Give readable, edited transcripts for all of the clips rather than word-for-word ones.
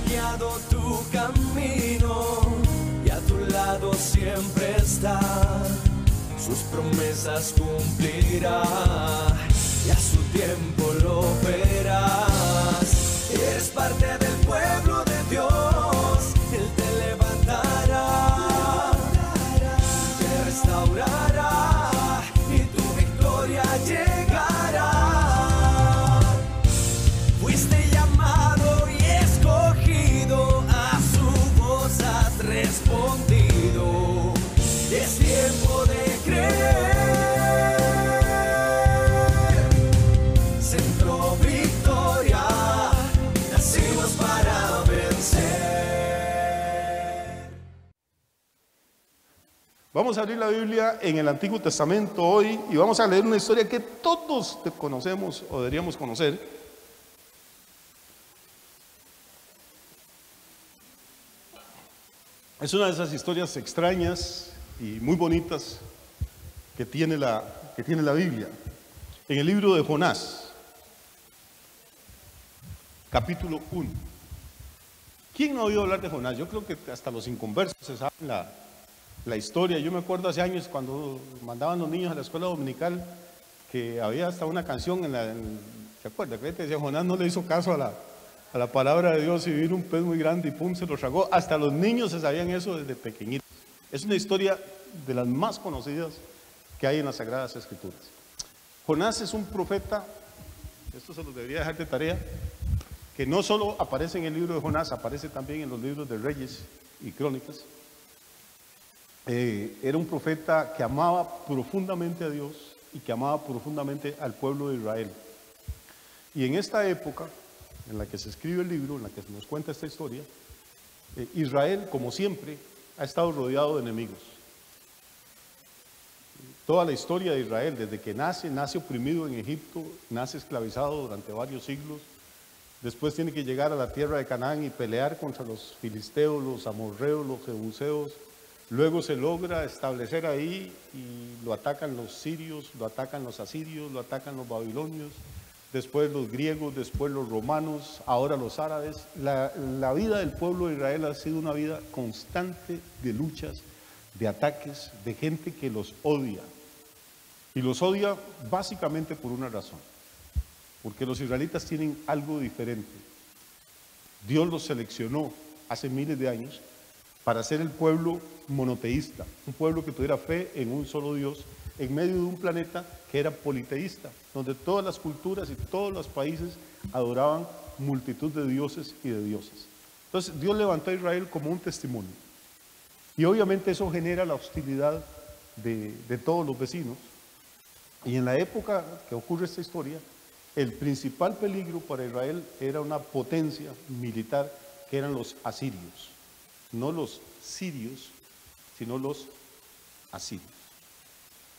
guiado tu camino y a tu lado siempre está. Sus promesas cumplirá y a su tiempo lo verás. Eres parte del pueblo de Dios, Él te levantará, te restaurará y tu victoria llegará. Fuiste llamado y escogido, a su voz has respondido. Es tiempo de creer. Centro Victoria, nacimos para vencer. Vamos a abrir la Biblia en el Antiguo Testamento hoy y vamos a leer una historia que todos conocemos o deberíamos conocer. Es una de esas historias extrañas y muy bonitas que tiene la Biblia. En el libro de Jonás, capítulo 1. ¿Quién no ha oído hablar de Jonás? Yo creo que hasta los inconversos se saben la historia. Yo me acuerdo hace años cuando mandaban los niños a la escuela dominical que había hasta una canción ¿se acuerda? Que decía: Jonás no le hizo caso a la palabra de Dios y vino un pez muy grande y pum, se lo tragó. Hasta los niños se sabían eso desde pequeñitos. Es una historia de las más conocidas que hay en las Sagradas Escrituras. Jonás es un profeta, esto se los debería dejar de tarea, que no solo aparece en el libro de Jonás, aparece también en los libros de Reyes y Crónicas. Era un profeta que amaba profundamente a Dios y que amaba profundamente al pueblo de Israel. Y en esta época en la que se escribe el libro, en la que se nos cuenta esta historia, Israel, como siempre, ha estado rodeado de enemigos. Toda la historia de Israel, desde que nace oprimido en Egipto, nace esclavizado durante varios siglos, después tiene que llegar a la tierra de Canaán y pelear contra los filisteos, los amorreos, los jebuseos. Luego se logra establecer ahí y lo atacan los sirios, lo atacan los asirios, lo atacan los babilonios, después los griegos, después los romanos, ahora los árabes. La vida del pueblo de Israel ha sido una vida constante de luchas, de ataques, de gente que los odia. Y los odia básicamente por una razón, porque los israelitas tienen algo diferente. Dios los seleccionó hace miles de años para ser el pueblo monoteísta, un pueblo que tuviera fe en un solo Dios, en medio de un planeta que era politeísta, donde todas las culturas y todos los países adoraban multitud de dioses y de diosas. Entonces Dios levantó a Israel como un testimonio. Y obviamente eso genera la hostilidad de todos los vecinos. Y en la época que ocurre esta historia, el principal peligro para Israel era una potencia militar que eran los asirios. No los sirios, sino los asirios.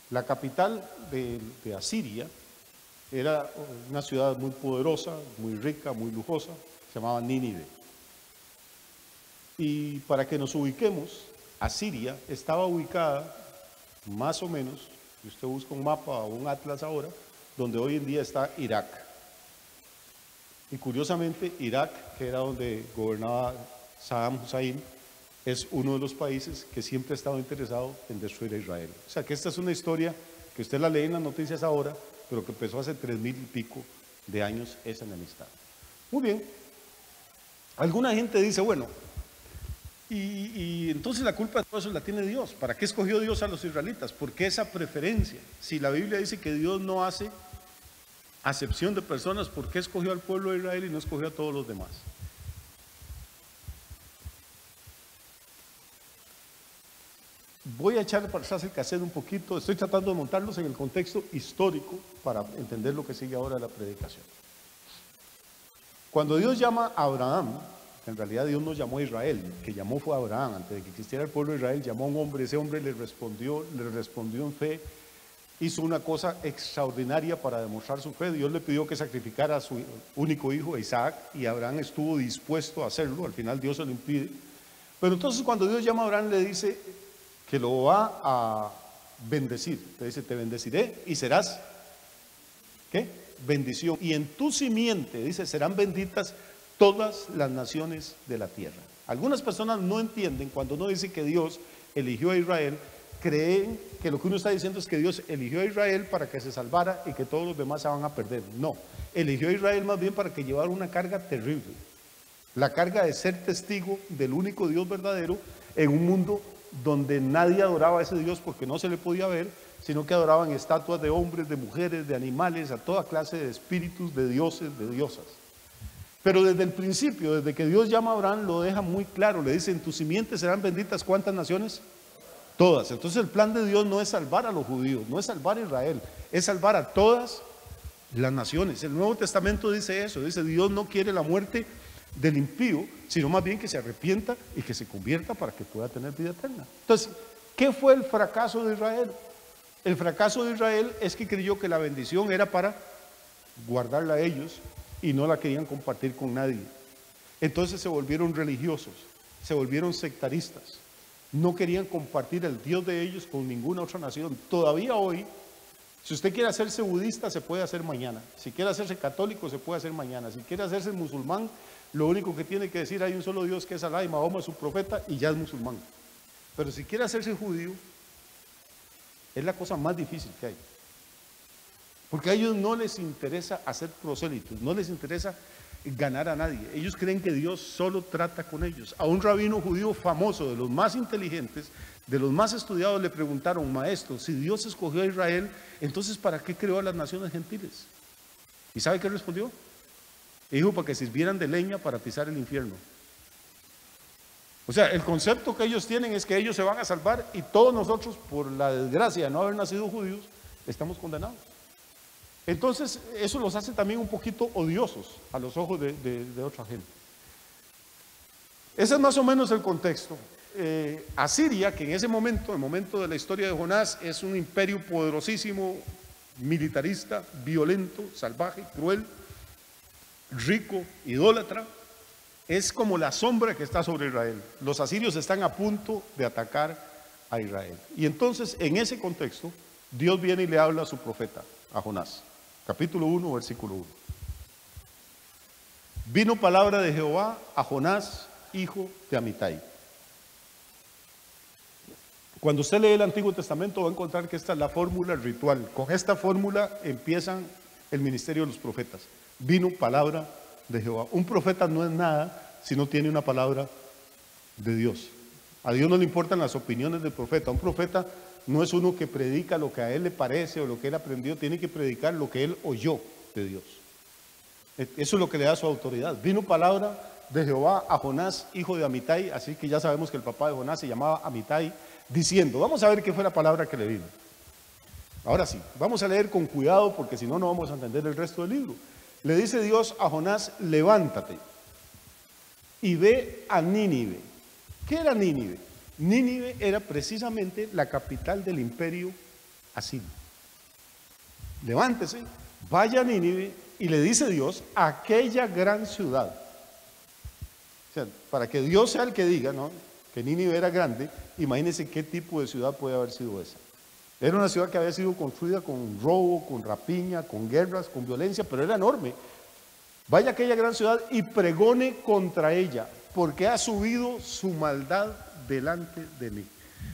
La capital de Asiria era una ciudad muy poderosa, muy rica, muy lujosa, se llamaba Nínive. Y para que nos ubiquemos, Asiria estaba ubicada más o menos, si usted busca un mapa o un atlas ahora, donde hoy en día está Irak. Y curiosamente, Irak, que era donde gobernaba Saddam Hussein, es uno de los países que siempre ha estado interesado en destruir a Israel. O sea que esta es una historia que usted la lee en las noticias ahora, pero que empezó hace 3000 y pico de años esa enemistad. Muy bien. Alguna gente dice, bueno, y entonces la culpa de todo eso la tiene Dios. ¿Para qué escogió Dios a los israelitas? ¿Por qué esa preferencia? Si la Biblia dice que Dios no hace acepción de personas, ¿por qué escogió al pueblo de Israel y no escogió a todos los demás? Voy a echar para atrás el cassette un poquito, estoy tratando de montarlos en el contexto histórico para entender lo que sigue ahora de la predicación. Cuando Dios llama a Abraham, en realidad Dios no llamó a Israel, el que llamó fue a Abraham. Antes de que existiera el pueblo de Israel, llamó a un hombre, ese hombre le respondió en fe, hizo una cosa extraordinaria para demostrar su fe. Dios le pidió que sacrificara a su único hijo, Isaac, y Abraham estuvo dispuesto a hacerlo. Al final Dios se lo impide. Pero entonces cuando Dios llama a Abraham le dice que lo va a bendecir. Te dice, te bendeciré y serás, ¿qué? Bendición. Y en tu simiente, dice, serán benditas todas las naciones de la tierra. Algunas personas no entienden cuando uno dice que Dios eligió a Israel, creen que lo que uno está diciendo es que Dios eligió a Israel para que se salvara y que todos los demás se van a perder. No, eligió a Israel más bien para que llevara una carga terrible, la carga de ser testigo del único Dios verdadero en un mundo donde nadie adoraba a ese Dios porque no se le podía ver, sino que adoraban estatuas de hombres, de mujeres, de animales, a toda clase de espíritus, de dioses, de diosas. Pero desde el principio, desde que Dios llama a Abraham, lo deja muy claro, le dice, en tus simientes serán benditas, ¿cuántas naciones? Todas. Entonces el plan de Dios no es salvar a los judíos, no es salvar a Israel, es salvar a todas las naciones. El Nuevo Testamento dice eso, dice Dios no quiere la muerte del impío, sino más bien que se arrepienta y que se convierta para que pueda tener vida eterna. Entonces, ¿qué fue el fracaso de Israel? El fracaso de Israel es que creyó que la bendición era para guardarla a ellos y no la querían compartir con nadie. Entonces se volvieron religiosos, se volvieron sectaristas, no querían compartir el Dios de ellos con ninguna otra nación. Todavía hoy, si usted quiere hacerse budista, se puede hacer mañana. Si quiere hacerse católico, se puede hacer mañana. Si quiere hacerse musulmán, lo único que tiene que decir, hay un solo Dios que es Alá y Mahoma es su profeta y ya es musulmán. Pero si quiere hacerse judío, es la cosa más difícil que hay. Porque a ellos no les interesa hacer prosélitos, no les interesa ganar a nadie. Ellos creen que Dios solo trata con ellos. A un rabino judío famoso, de los más inteligentes, de los más estudiados, le preguntaron, maestro, si Dios escogió a Israel, entonces ¿para qué creó a las naciones gentiles? ¿Y sabe qué respondió? Dijo, para que sirvieran de leña para atizar el infierno. O sea, el concepto que ellos tienen es que ellos se van a salvar y todos nosotros, por la desgracia de no haber nacido judíos, estamos condenados. Entonces, eso los hace también un poquito odiosos a los ojos de otra gente. Ese es más o menos el contexto. Asiria, que en ese momento, el momento de la historia de Jonás, es un imperio poderosísimo, militarista, violento, salvaje, cruel, rico, idólatra, es como la sombra que está sobre Israel. Los asirios están a punto de atacar a Israel. Y entonces, en ese contexto, Dios viene y le habla a su profeta, a Jonás. Capítulo 1, versículo 1. Vino palabra de Jehová a Jonás, hijo de Amitai. Cuando usted lee el Antiguo Testamento va a encontrar que esta es la fórmula ritual. Con esta fórmula empiezan el ministerio de los profetas. Vino palabra de Jehová. Un profeta no es nada si no tiene una palabra de Dios. A Dios no le importan las opiniones del profeta. Un profeta no es uno que predica lo que a él le parece o lo que él aprendió, tiene que predicar lo que él oyó de Dios. Eso es lo que le da su autoridad. Vino palabra de Jehová a Jonás, hijo de Amitai, así que ya sabemos que el papá de Jonás se llamaba Amitai, diciendo, vamos a ver qué fue la palabra que le vino. Ahora sí, vamos a leer con cuidado porque si no, no vamos a entender el resto del libro. Le dice Dios a Jonás, levántate y ve a Nínive. ¿Qué era Nínive? Nínive era precisamente la capital del imperio asirio. Levántese, vaya a Nínive y le dice Dios, aquella gran ciudad. O sea, para que Dios sea el que diga, ¿no?, que Nínive era grande, imagínense qué tipo de ciudad puede haber sido esa. Era una ciudad que había sido construida con robo, con rapiña, con guerras, con violencia, pero era enorme. Vaya a aquella gran ciudad y pregone contra ella, porque ha subido su maldad delante de mí.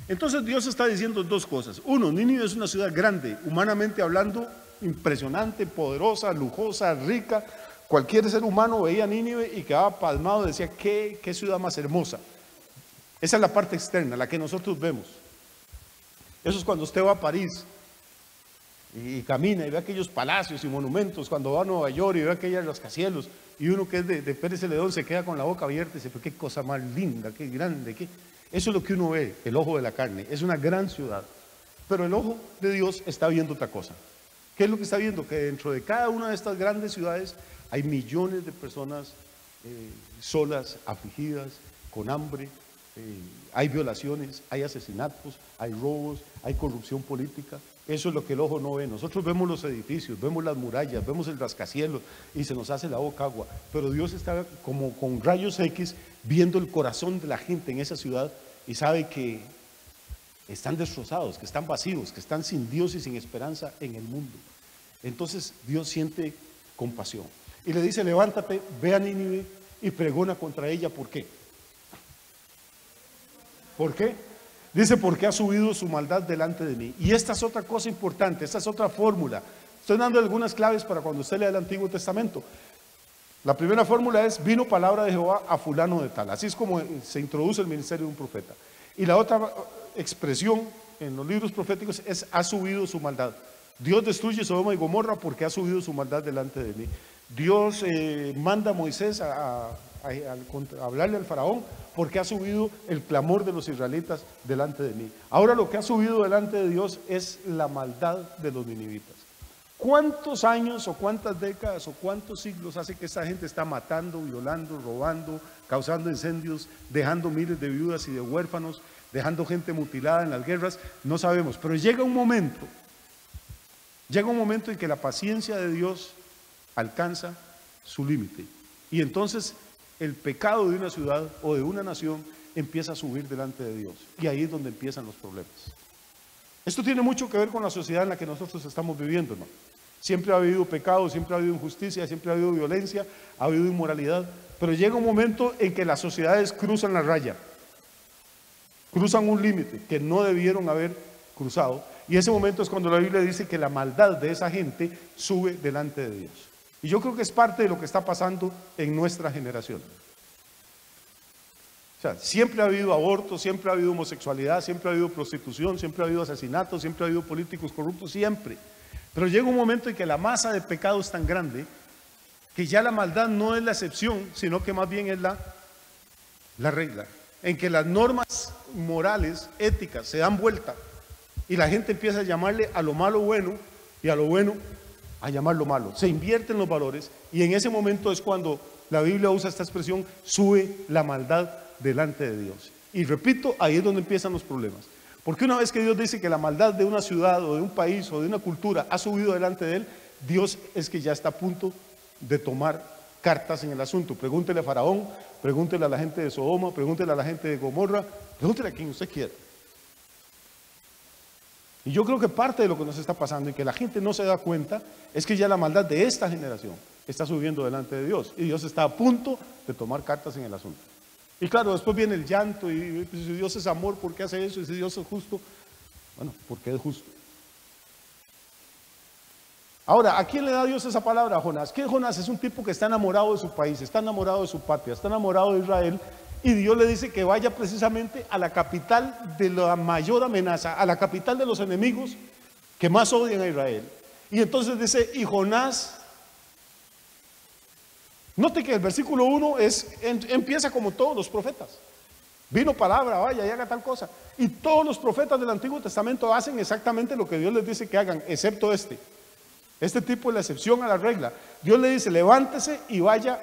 Entonces Dios está diciendo dos cosas. Uno, Nínive es una ciudad grande, humanamente hablando, impresionante, poderosa, lujosa, rica. Cualquier ser humano veía a Nínive y quedaba pasmado, decía, qué ciudad más hermosa. Esa es la parte externa, la que nosotros vemos. Eso es cuando usted va a París y camina y ve aquellos palacios y monumentos, cuando va a Nueva York y ve aquellos rascacielos, y uno que es de Pérez Celedón se queda con la boca abierta y dice, pero qué cosa más linda, qué grande, qué... Eso es lo que uno ve, el ojo de la carne, es una gran ciudad. Pero el ojo de Dios está viendo otra cosa. ¿Qué es lo que está viendo? Que dentro de cada una de estas grandes ciudades hay millones de personas solas, afligidas, con hambre, hay violaciones, hay asesinatos, hay robos, hay corrupción política. Eso es lo que el ojo no ve. Nosotros vemos los edificios, vemos las murallas, vemos el rascacielos y se nos hace la boca agua. Pero Dios está como con rayos X viendo el corazón de la gente en esa ciudad y sabe que están destrozados, que están vacíos, que están sin Dios y sin esperanza en el mundo. Entonces Dios siente compasión y le dice, levántate, ve a Nínive y pregona contra ella. ¿Por qué? ¿Por qué? Dice, porque ha subido su maldad delante de mí. Y esta es otra cosa importante, esta es otra fórmula. Estoy dando algunas claves para cuando usted lea el Antiguo Testamento. La primera fórmula es, vino palabra de Jehová a fulano de tal. Así es como se introduce el ministerio de un profeta. Y la otra expresión en los libros proféticos es, ha subido su maldad. Dios destruye Sodoma y Gomorra porque ha subido su maldad delante de mí. Dios manda a Moisés a hablarle al faraón porque ha subido el clamor de los israelitas delante de mí. Ahora lo que ha subido delante de Dios es la maldad de los ninivitas. ¿Cuántos años o cuántas décadas o cuántos siglos hace que esta gente está matando, violando, robando, causando incendios, dejando miles de viudas y de huérfanos, dejando gente mutilada en las guerras? No sabemos, pero llega un momento en que la paciencia de Dios alcanza su límite. Y entonces el pecado de una ciudad o de una nación empieza a subir delante de Dios. Y ahí es donde empiezan los problemas. Esto tiene mucho que ver con la sociedad en la que nosotros estamos viviendo, ¿no? Siempre ha habido pecado, siempre ha habido injusticia, siempre ha habido violencia, ha habido inmoralidad. Pero llega un momento en que las sociedades cruzan la raya, cruzan un límite que no debieron haber cruzado. Y ese momento es cuando la Biblia dice que la maldad de esa gente sube delante de Dios. Y yo creo que es parte de lo que está pasando en nuestra generación. O sea, siempre ha habido aborto, siempre ha habido homosexualidad, siempre ha habido prostitución, siempre ha habido asesinatos, siempre ha habido políticos corruptos, siempre. Pero llega un momento en que la masa de pecado es tan grande que ya la maldad no es la excepción, sino que más bien es la regla. En que las normas morales, éticas, se dan vuelta y la gente empieza a llamarle a lo malo bueno y a lo bueno a llamarlo malo. Se invierten los valores y en ese momento es cuando la Biblia usa esta expresión, sube la maldad delante de Dios. Y repito, ahí es donde empiezan los problemas. Porque una vez que Dios dice que la maldad de una ciudad o de un país o de una cultura ha subido delante de él, Dios es que ya está a punto de tomar cartas en el asunto. Pregúntele a Faraón, pregúntele a la gente de Sodoma, pregúntele a la gente de Gomorra, pregúntele a quien usted quiera. Y yo creo que parte de lo que nos está pasando y que la gente no se da cuenta es que ya la maldad de esta generación está subiendo delante de Dios y Dios está a punto de tomar cartas en el asunto. Y claro, después viene el llanto y pues, si Dios es amor, ¿por qué hace eso? Y si Dios es justo, bueno, porque es justo. Ahora, ¿a quién le da Dios esa palabra? A Jonás. ¿Qué Jonás? Es un tipo que está enamorado de su país, está enamorado de su patria, está enamorado de Israel. Y Dios le dice que vaya precisamente a la capital de la mayor amenaza, a la capital de los enemigos que más odian a Israel. Y entonces dice, y Jonás, note que el versículo 1 empieza como todos los profetas. Vino palabra, vaya y haga tal cosa. Y todos los profetas del Antiguo Testamento hacen exactamente lo que Dios les dice que hagan, excepto este. Este tipo es la excepción a la regla. Dios le dice, levántese y vaya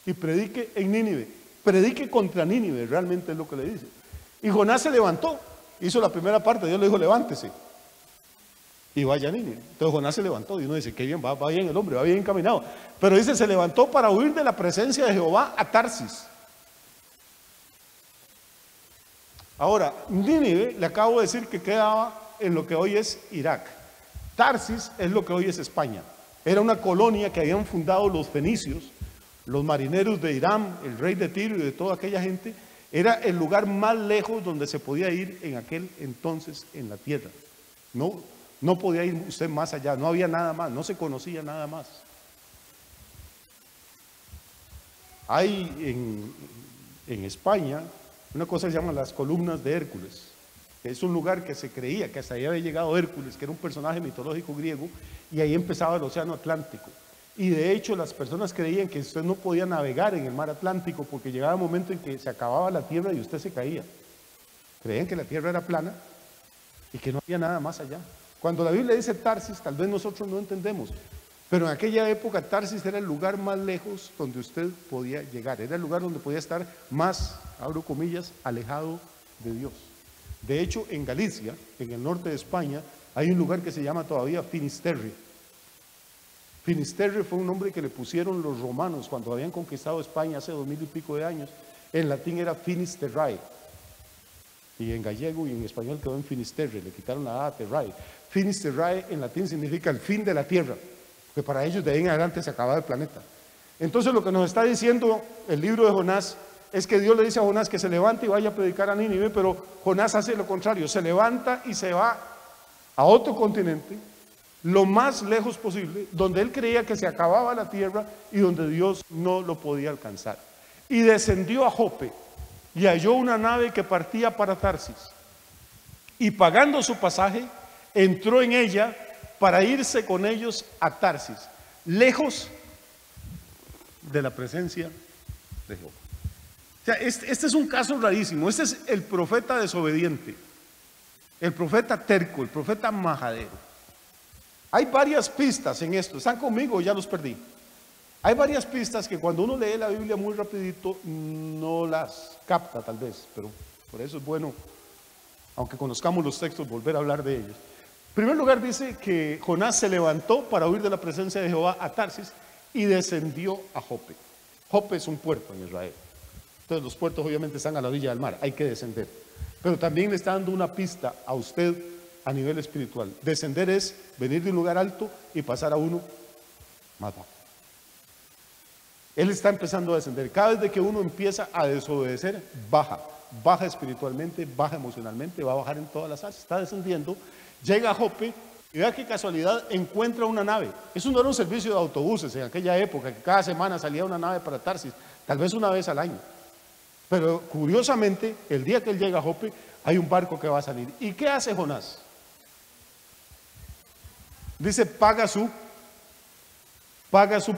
y predique en Nínive. Predique contra Nínive, realmente es lo que le dice. Y Jonás se levantó, hizo la primera parte, Dios le dijo, levántese y vaya a Nínive. Entonces Jonás se levantó y uno dice, qué bien, va bien el hombre, va bien encaminado. Pero dice, se levantó para huir de la presencia de Jehová a Tarsis. Ahora, Nínive, le acabo de decir que quedaba en lo que hoy es Irak. Tarsis es lo que hoy es España. Era una colonia que habían fundado los fenicios, los marineros de Irán, el rey de Tiro y de toda aquella gente. Era el lugar más lejos donde se podía ir en aquel entonces en la tierra. No podía ir usted más allá, no había nada más, no se conocía nada más. Hay en España una cosa que se llama las columnas de Hércules. Es un lugar que se creía que hasta ahí había llegado Hércules, que era un personaje mitológico griego, y ahí empezaba el océano Atlántico. Y de hecho las personas creían que usted no podía navegar en el mar Atlántico porque llegaba un momento en que se acababa la tierra y usted se caía. Creían que la tierra era plana y que no había nada más allá. Cuando la Biblia dice Tarsis, tal vez nosotros no entendemos, pero en aquella época Tarsis era el lugar más lejos donde usted podía llegar, era el lugar donde podía estar más, abro comillas, alejado de Dios. De hecho, en Galicia, en el norte de España, hay un lugar que se llama todavía Finisterre. Finisterre fue un nombre que le pusieron los romanos cuando habían conquistado España hace 2000 y pico de años. En latín era Finisterrae. Y en gallego y en español quedó en Finisterre, le quitaron la A a terrae. Finisterrae en latín significa el fin de la tierra, porque para ellos de ahí en adelante se acababa el planeta. Entonces lo que nos está diciendo el libro de Jonás es que Dios le dice a Jonás que se levante y vaya a predicar a Nínive, pero Jonás hace lo contrario, se levanta y se va a otro continente, lo más lejos posible, donde él creía que se acababa la tierra y donde Dios no lo podía alcanzar. Y descendió a Jope y halló una nave que partía para Tarsis. Y pagando su pasaje, entró en ella para irse con ellos a Tarsis, lejos de la presencia de Jehová. O sea, este es un caso rarísimo. Este es el profeta desobediente, el profeta terco, el profeta majadero. Hay varias pistas en esto. ¿Están conmigo o ya los perdí? Hay varias pistas que cuando uno lee la Biblia muy rapidito no las capta tal vez, pero por eso es bueno, aunque conozcamos los textos, volver a hablar de ellos. En primer lugar dice que Jonás se levantó para huir de la presencia de Jehová a Tarsis y descendió a Jope. Jope es un puerto en Israel. Entonces los puertos obviamente están a la orilla del mar, hay que descender. Pero también le está dando una pista a usted a nivel espiritual. Descender es venir de un lugar alto y pasar a uno más bajo. Él está empezando a descender. Cada vez que uno empieza a desobedecer, baja espiritualmente, baja emocionalmente, va a bajar en todas las áreas. Está descendiendo, llega a Jope y vea qué casualidad, encuentra una nave. Eso no era un servicio de autobuses en aquella época, que cada semana salía una nave para Tarsis, tal vez una vez al año. Pero curiosamente, el día que él llega a Jope, hay un barco que va a salir. ¿Y qué hace Jonás? Dice, paga su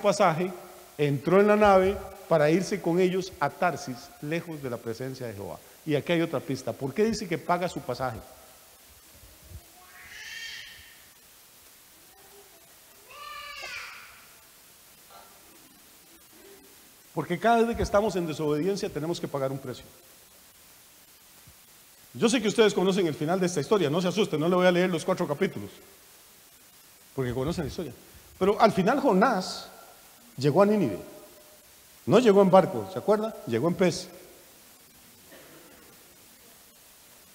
pasaje, entró en la nave para irse con ellos a Tarsis, lejos de la presencia de Jehová. Y aquí hay otra pista. ¿Por qué dice que paga su pasaje? Porque cada vez que estamos en desobediencia tenemos que pagar un precio. Yo sé que ustedes conocen el final de esta historia, no se asusten, no le voy a leer los 4 capítulos, porque conocen la historia. Pero al final Jonás llegó a Nínive. No llegó en barco, ¿se acuerda? Llegó en pez.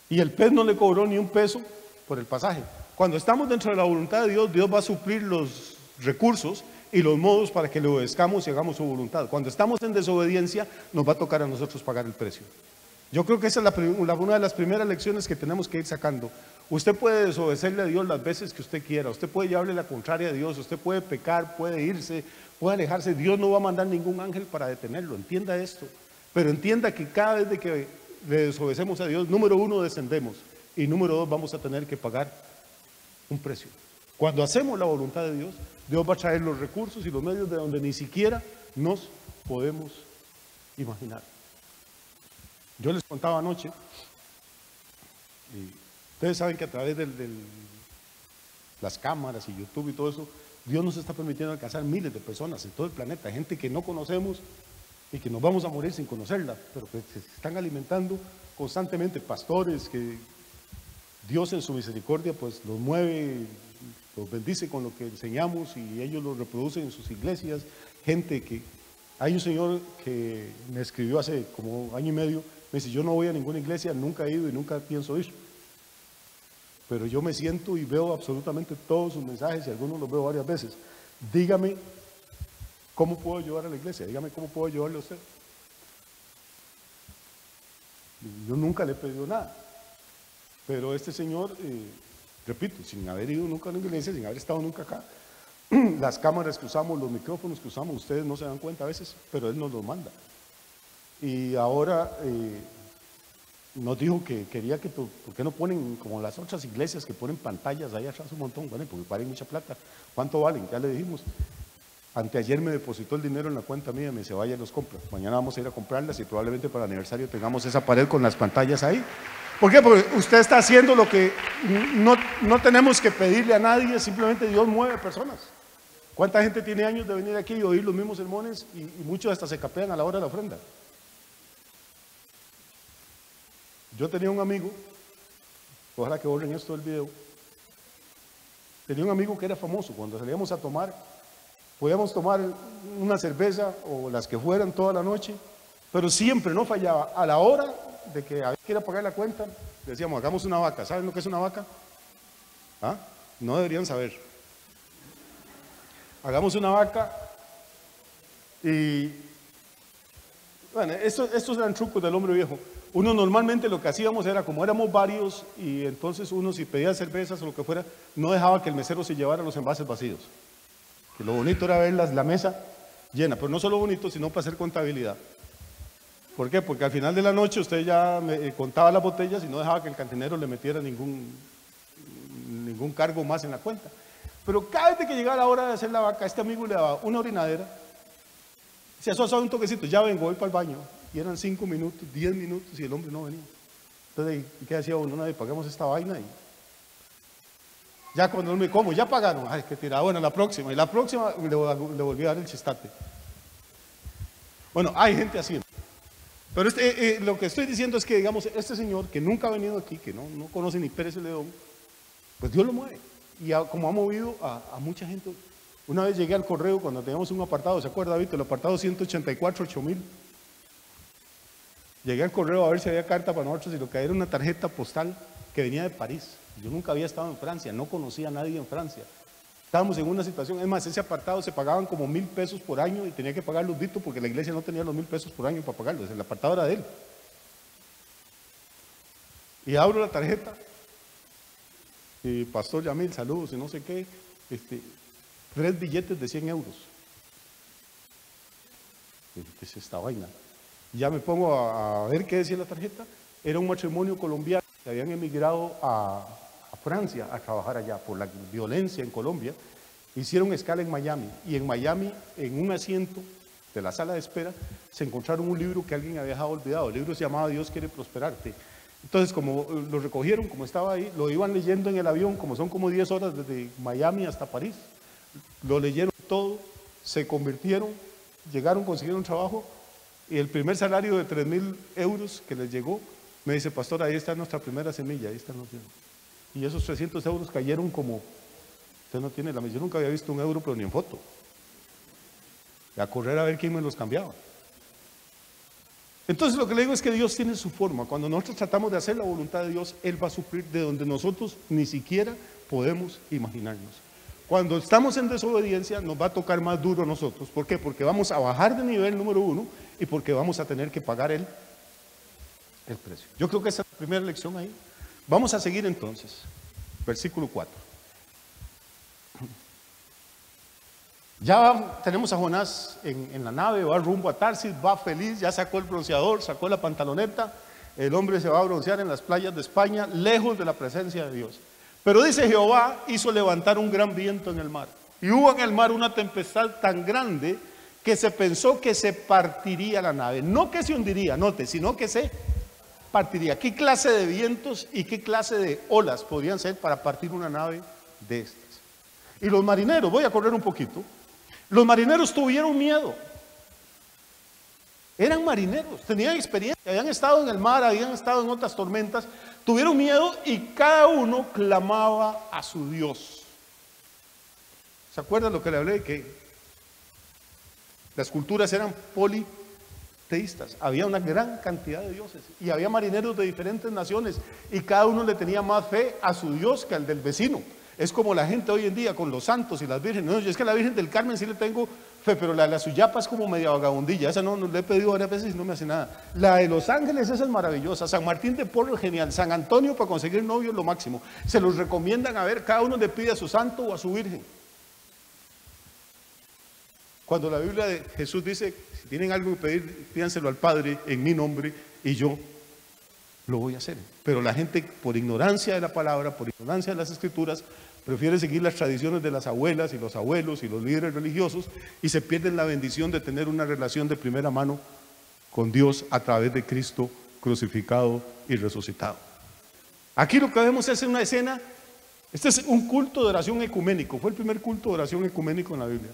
Y el pez no le cobró ni un peso por el pasaje. Cuando estamos dentro de la voluntad de Dios, Dios va a suplir los recursos y los modos para que le obedezcamos y hagamos su voluntad. Cuando estamos en desobediencia, nos va a tocar a nosotros pagar el precio. Yo creo que esa es una de las primeras lecciones que tenemos que ir sacando. Usted puede desobedecerle a Dios las veces que usted quiera, usted puede llevarle la contraria a Dios, usted puede pecar, puede irse, puede alejarse. Dios no va a mandar ningún ángel para detenerlo, entienda esto. Pero entienda que cada vez de que le desobedecemos a Dios, número 1, descendemos, y número 2, vamos a tener que pagar un precio. Cuando hacemos la voluntad de Dios, Dios va a traer los recursos y los medios de donde ni siquiera nos podemos imaginar. Yo les contaba anoche, y ustedes saben que a través de las cámaras y YouTube y todo eso, Dios nos está permitiendo alcanzar miles de personas en todo el planeta, gente que no conocemos y que nos vamos a morir sin conocerla, pero que se están alimentando constantemente, pastores que Dios en su misericordia pues los mueve, los bendice con lo que enseñamos y ellos lo reproducen en sus iglesias. Gente que, hay un señor que me escribió hace como año y medio, me dice, yo no voy a ninguna iglesia, nunca he ido y nunca pienso ir, pero yo me siento y veo absolutamente todos sus mensajes y algunos los veo varias veces. Dígame cómo puedo ayudar a la iglesia, dígame cómo puedo ayudarle a usted. Yo nunca le he pedido nada, pero este señor, repito, sin haber ido nunca a una iglesia, sin haber estado nunca acá, las cámaras que usamos, los micrófonos que usamos, ustedes no se dan cuenta a veces, pero él nos los manda. Y ahora nos dijo que quería que, ¿por qué no ponen como las otras iglesias que ponen pantallas ahí atrás un montón? Bueno, porque valen mucha plata. ¿Cuánto valen? Ya le dijimos. Anteayer me depositó el dinero en la cuenta mía, me dice, vaya y los compra. Mañana vamos a ir a comprarlas y probablemente para el aniversario tengamos esa pared con las pantallas ahí. ¿Por qué? Porque usted está haciendo lo que no tenemos que pedirle a nadie, simplemente Dios mueve personas. ¿Cuánta gente tiene años de venir aquí y oír los mismos sermones y muchos hasta se capean a la hora de la ofrenda? Yo tenía un amigo, ojalá que borren esto del video, tenía un amigo que era famoso. Cuando salíamos a tomar, podíamos tomar una cerveza o las que fueran toda la noche, pero siempre no fallaba. A la hora de que había que ir a pagar la cuenta, decíamos, hagamos una vaca. ¿Saben lo que es una vaca? ¿Ah? No deberían saber. Hagamos una vaca Y bueno, estos eran trucos del hombre viejo. Uno normalmente lo que hacíamos era, como éramos varios, y entonces uno si pedía cervezas o lo que fuera, no dejaba que el mesero se llevara los envases vacíos. Que lo bonito era ver la mesa llena, pero no solo bonito, sino para hacer contabilidad. ¿Por qué? Porque al final de la noche usted ya contaba las botellas y no dejaba que el cantinero le metiera ningún cargo más en la cuenta. Pero cada vez que llegaba la hora de hacer la vaca, este amigo le daba una orinadera, se asociaba un toquecito, ya vengo, voy para el baño. Y eran 5 minutos, 10 minutos y el hombre no venía. Entonces, ¿qué hacía uno? No, pagamos esta vaina y ya cuando él me como, ya pagaron. Ay, qué tirada, bueno, la próxima. Y la próxima le volví a dar el chistate. Bueno, hay gente así. Pero lo que estoy diciendo es que, digamos, este señor que nunca ha venido aquí, que no conoce ni Pérez Celedón, pues Dios lo mueve. Y como ha movido a mucha gente. Una vez llegué al correo cuando teníamos un apartado, ¿se acuerda, David? El apartado 184, 8000. Llegué al correo a ver si había carta para nosotros y lo que era una tarjeta postal que venía de París. Yo nunca había estado en Francia, no conocía a nadie en Francia. Estábamos en una situación, es más, ese apartado se pagaban como 1000 pesos por año y tenía que pagarlos Dito porque la iglesia no tenía los 1000 pesos por año para pagarlos, el apartado era de él. Y abro la tarjeta y Pastor Yamil, saludos y no sé qué, 3 billetes de 100 euros. ¿Qué es esta vaina? Ya me pongo a ver qué decía la tarjeta. Era un matrimonio colombiano que habían emigrado a Francia a trabajar allá por la violencia en Colombia. Hicieron escala en Miami y en Miami, en un asiento de la sala de espera, se encontraron un libro que alguien había dejado olvidado. El libro se llamaba Dios quiere prosperarte. Entonces, como lo recogieron, como estaba ahí, lo iban leyendo en el avión, como son como 10 horas desde Miami hasta París. Lo leyeron todo, se convirtieron, llegaron, consiguieron trabajo. Y el primer salario de 3000 euros que les llegó, me dice, pastor, ahí está nuestra primera semilla, ahí están los euros. Y esos 300 euros cayeron como, usted no tiene la medida, yo nunca había visto un euro, pero ni en foto. Y a correr a ver quién me los cambiaba. Entonces lo que le digo es que Dios tiene su forma. Cuando nosotros tratamos de hacer la voluntad de Dios, Él va a suplir de donde nosotros ni siquiera podemos imaginarnos. Cuando estamos en desobediencia, nos va a tocar más duro a nosotros. ¿Por qué? Porque vamos a bajar de nivel número 1 y porque vamos a tener que pagar el precio. Yo creo que esa es la primera lección ahí. Vamos a seguir entonces. Versículo 4. Ya tenemos a Jonás en la nave, va rumbo a Tarsis, va feliz, ya sacó el bronceador, sacó la pantaloneta. El hombre se va a broncear en las playas de España, lejos de la presencia de Dios. Pero dice, Jehová hizo levantar un gran viento en el mar. Y hubo en el mar una tempestad tan grande que se pensó que se partiría la nave. No que se hundiría, note, sino que se partiría. ¿Qué clase de vientos y qué clase de olas podrían ser para partir una nave de estas? Y los marineros, voy a correr un poquito, los marineros tuvieron miedo. Eran marineros, tenían experiencia, habían estado en el mar, habían estado en otras tormentas, tuvieron miedo y cada uno clamaba a su Dios. ¿Se acuerdan lo que le hablé? Que las culturas eran politeístas, había una gran cantidad de dioses y había marineros de diferentes naciones y cada uno le tenía más fe a su Dios que al del vecino. Es como la gente hoy en día con los santos y las vírgenes. No, yo es que a la Virgen del Carmen sí le tengo fe, pero la Suyapa es como media vagabundilla. Esa no le he pedido varias veces y no me hace nada. La de Los Ángeles, esa es maravillosa. San Martín de Porres, genial. San Antonio para conseguir novio es lo máximo. Se los recomiendan a ver, cada uno le pide a su santo o a su virgen. Cuando la Biblia de Jesús dice, si tienen algo que pedir, pídanselo al Padre en mi nombre y yo lo voy a hacer. Pero la gente, por ignorancia de la palabra, por ignorancia de las escrituras, prefiere seguir las tradiciones de las abuelas y los abuelos y los líderes religiosos y se pierden la bendición de tener una relación de primera mano con Dios a través de Cristo crucificado y resucitado. Aquí lo que vemos es una escena, este es un culto de oración ecuménico, fue el primer culto de oración ecuménico en la Biblia.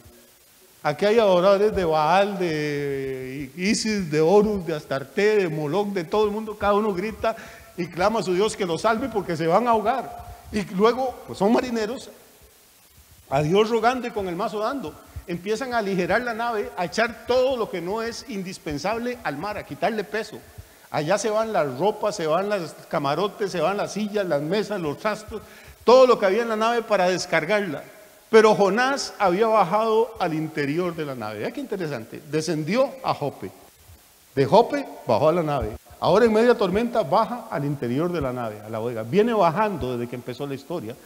Aquí hay adoradores de Baal, de Isis, de Horus, de Astarte, de Moloch, de todo el mundo, cada uno grita y clama a su Dios que los salve porque se van a ahogar. Y luego, pues son marineros, a Dios rogando y con el mazo dando, empiezan a aligerar la nave, a echar todo lo que no es indispensable al mar, a quitarle peso. Allá se van las ropas, se van los camarotes, se van las sillas, las mesas, los trastos, todo lo que había en la nave para descargarla. Pero Jonás había bajado al interior de la nave. Vea qué interesante. Descendió a Jope. De Jope bajó a la nave. Ahora en media tormenta baja al interior de la nave, a la bodega. Viene bajando desde que empezó la historia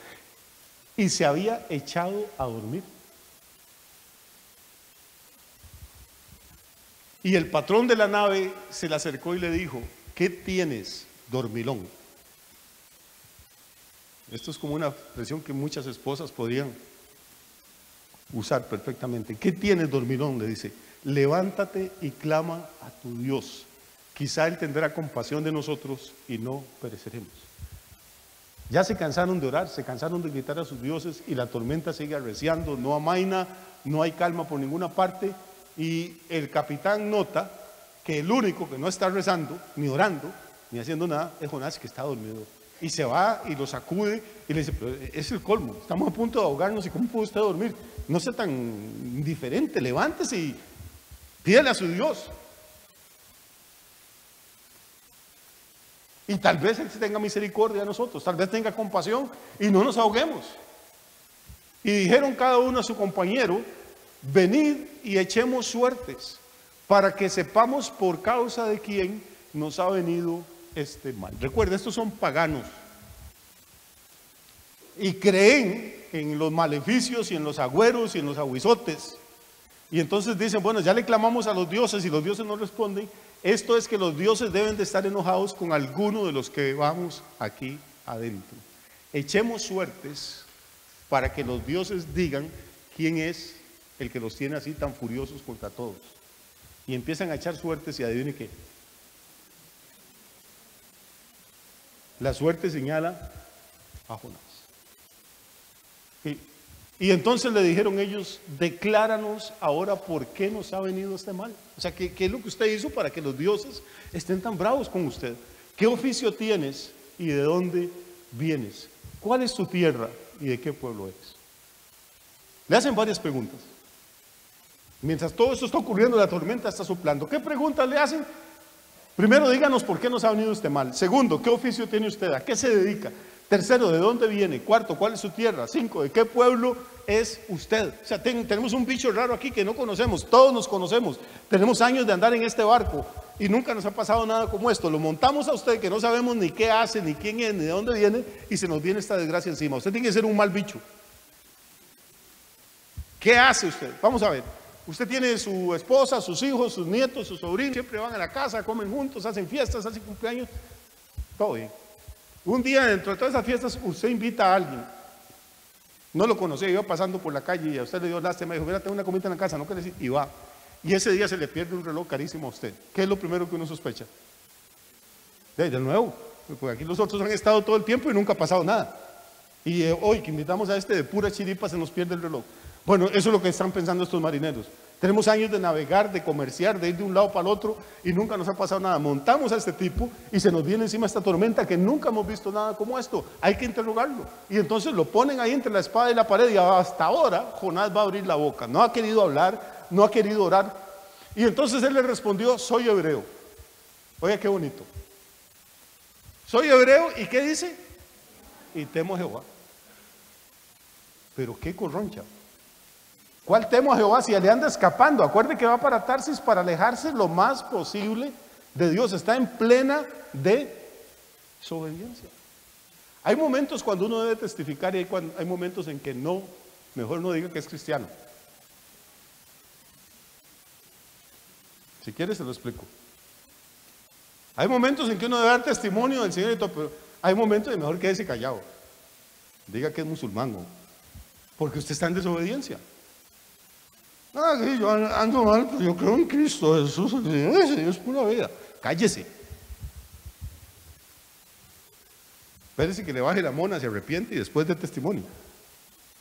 y se había echado a dormir. Y el patrón de la nave se le acercó y le dijo: ¿qué tienes, dormilón? Esto es como una expresión que muchas esposas podrían usar perfectamente. ¿Qué tienes, dormilón? Le dice: levántate y clama a tu Dios. Quizá Él tendrá compasión de nosotros y no pereceremos. Ya se cansaron de orar, se cansaron de gritar a sus dioses y la tormenta sigue arreciando, no amaina, no hay calma por ninguna parte. Y el capitán nota que el único que no está rezando, ni orando, ni haciendo nada, es Jonás, que está dormido. Y se va y lo sacude y le dice: pero es el colmo, estamos a punto de ahogarnos, ¿y cómo puede usted dormir? No sea tan indiferente, levántese y pídele a su Dios. Y tal vez Él tenga misericordia de nosotros, tal vez tenga compasión y no nos ahoguemos. Y dijeron cada uno a su compañero: venid y echemos suertes, para que sepamos por causa de quién nos ha venido este mal. Recuerda, estos son paganos y creen en los maleficios y en los agüeros y en los aguizotes. Y entonces dicen: bueno, ya le clamamos a los dioses y los dioses no responden. Esto es que los dioses deben de estar enojados con alguno de los que vamos aquí adentro. Echemos suertes para que los dioses digan quién es el que los tiene así tan furiosos contra todos. Y empiezan a echar suertes y adivine qué. La suerte señala a Jonás. Y entonces le dijeron ellos: decláranos ahora por qué nos ha venido este mal. O sea, ¿qué es lo que usted hizo para que los dioses estén tan bravos con usted? ¿Qué oficio tienes y de dónde vienes? ¿Cuál es tu tierra y de qué pueblo eres? Le hacen varias preguntas. Mientras todo esto está ocurriendo, la tormenta está soplando. ¿Qué preguntas le hacen? Primero, díganos por qué nos ha venido este mal. Segundo, ¿qué oficio tiene usted? ¿A qué se dedica? Tercero, ¿de dónde viene? Cuarto, ¿cuál es su tierra? Cinco, ¿de qué pueblo es usted? O sea, tenemos un bicho raro aquí que no conocemos, todos nos conocemos. Tenemos años de andar en este barco y nunca nos ha pasado nada como esto. Lo montamos a usted que no sabemos ni qué hace, ni quién es, ni de dónde viene, y se nos viene esta desgracia encima. Usted tiene que ser un mal bicho. ¿Qué hace usted? Vamos a ver. Usted tiene su esposa, sus hijos, sus nietos, sus sobrinos, siempre van a la casa, comen juntos, hacen fiestas, hacen cumpleaños, todo bien. Un día dentro de todas esas fiestas usted invita a alguien, no lo conocía, iba pasando por la calle y a usted le dio lástima, dijo: mira, tengo una comida en la casa, no quiere decir, y va. Y ese día se le pierde un reloj carísimo a usted. ¿Qué es lo primero que uno sospecha? De nuevo, porque aquí los otros han estado todo el tiempo y nunca ha pasado nada. Y hoy que invitamos a este, de pura chiripa se nos pierde el reloj. Bueno, eso es lo que están pensando estos marineros. Tenemos años de navegar, de comerciar, de ir de un lado para el otro y nunca nos ha pasado nada. Montamos a este tipo y se nos viene encima esta tormenta que nunca hemos visto nada como esto. Hay que interrogarlo. Y entonces lo ponen ahí entre la espada y la pared y hasta ahora Jonás va a abrir la boca. No ha querido hablar, no ha querido orar. Y entonces él le respondió: soy hebreo. Oiga, qué bonito. Soy hebreo, ¿y qué dice? Y temo a Jehová. Pero qué corroncha. ¿Cuál temo a Jehová si le anda escapando? Acuerde que va para Tarsis para alejarse lo más posible de Dios. Está en plena desobediencia. Hay momentos cuando uno debe testificar y hay momentos en que no, mejor no diga que es cristiano. Si quiere se lo explico. Hay momentos en que uno debe dar testimonio del Señor y todo, pero hay momentos en que mejor quédese callado. Diga que es musulmán, ¿no? Porque usted está en desobediencia. Yo ando mal, pero yo creo en Cristo Jesús, es pura vida. Cállese. Espérese que le baje la mona, se arrepiente y después dé testimonio.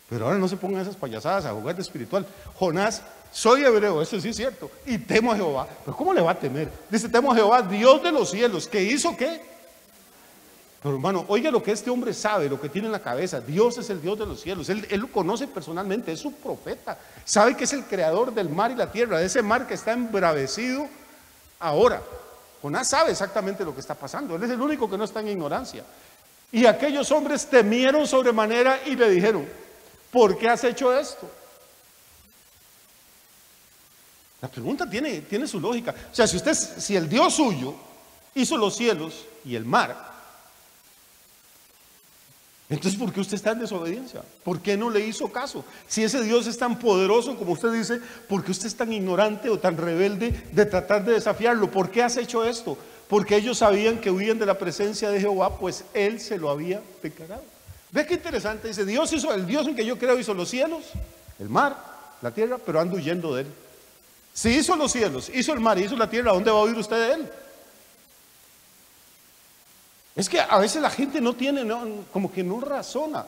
Pero ahora no se pongan esas payasadas a jugar de espiritual. Jonás: soy hebreo, eso sí es cierto, y temo a Jehová. Pero ¿cómo le va a temer? Dice: temo a Jehová, Dios de los cielos, ¿que hizo qué? Pero hermano, oiga lo que este hombre sabe, lo que tiene en la cabeza. Dios es el Dios de los cielos, él lo conoce personalmente, es su profeta. Sabe que es el creador del mar y la tierra, de ese mar que está embravecido ahora. Jonás sabe exactamente lo que está pasando, él es el único que no está en ignorancia. Y aquellos hombres temieron sobremanera y le dijeron: ¿por qué has hecho esto? La pregunta tiene su lógica. O sea, si el Dios suyo hizo los cielos y el mar, entonces ¿por qué usted está en desobediencia? ¿Por qué no le hizo caso? Si ese Dios es tan poderoso como usted dice, ¿por qué usted es tan ignorante o tan rebelde de tratar de desafiarlo? ¿Por qué has hecho esto? Porque ellos sabían que huían de la presencia de Jehová, pues Él se lo había declarado. Ve qué interesante, dice, el Dios en que yo creo hizo los cielos, el mar, la tierra, pero ando huyendo de Él. Si hizo los cielos, hizo el mar y hizo la tierra, ¿a dónde va a huir usted de Él? Es que a veces la gente como que no razona.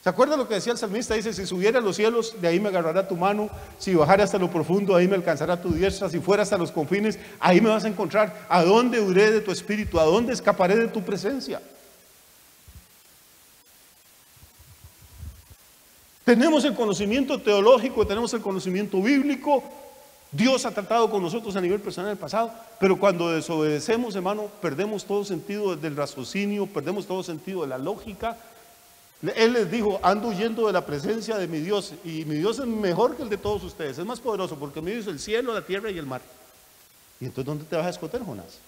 ¿Se acuerda lo que decía el salmista? Dice, si subiera a los cielos, de ahí me agarrará tu mano. Si bajara hasta lo profundo, ahí me alcanzará tu diestra. Si fuera hasta los confines, ahí me vas a encontrar. ¿A dónde huiré de tu espíritu? ¿A dónde escaparé de tu presencia? Tenemos el conocimiento teológico, tenemos el conocimiento bíblico. Dios ha tratado con nosotros a nivel personal en el pasado, pero cuando desobedecemos, hermano, perdemos todo sentido del raciocinio, perdemos todo sentido de la lógica. Él les dijo, ando huyendo de la presencia de mi Dios, y mi Dios es mejor que el de todos ustedes, es más poderoso, porque mi Dios es el cielo, la tierra y el mar. Y entonces, ¿dónde te vas a esconder, Jonás?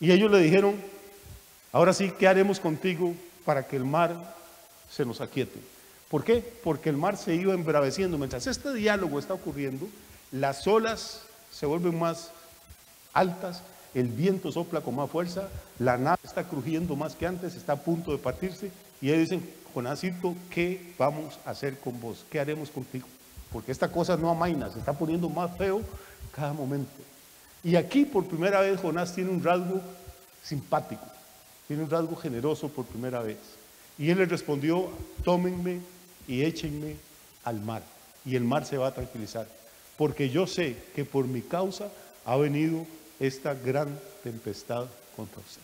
Y ellos le dijeron, ahora sí, ¿qué haremos contigo para que el mar se nos aquiete? ¿Por qué? Porque el mar se iba embraveciendo. Mientras este diálogo está ocurriendo, las olas se vuelven más altas, el viento sopla con más fuerza, la nave está crujiendo más que antes, está a punto de partirse, y ellos dicen, Jonásito, ¿qué vamos a hacer con vos? ¿Qué haremos contigo? Porque esta cosa no amaina, se está poniendo más feo cada momento. Y aquí por primera vez Jonás tiene un rasgo simpático, tiene un rasgo generoso por primera vez. Y él le respondió, tómenme y échenme al mar, y el mar se va a tranquilizar, porque yo sé que por mi causa ha venido esta gran tempestad contra usted.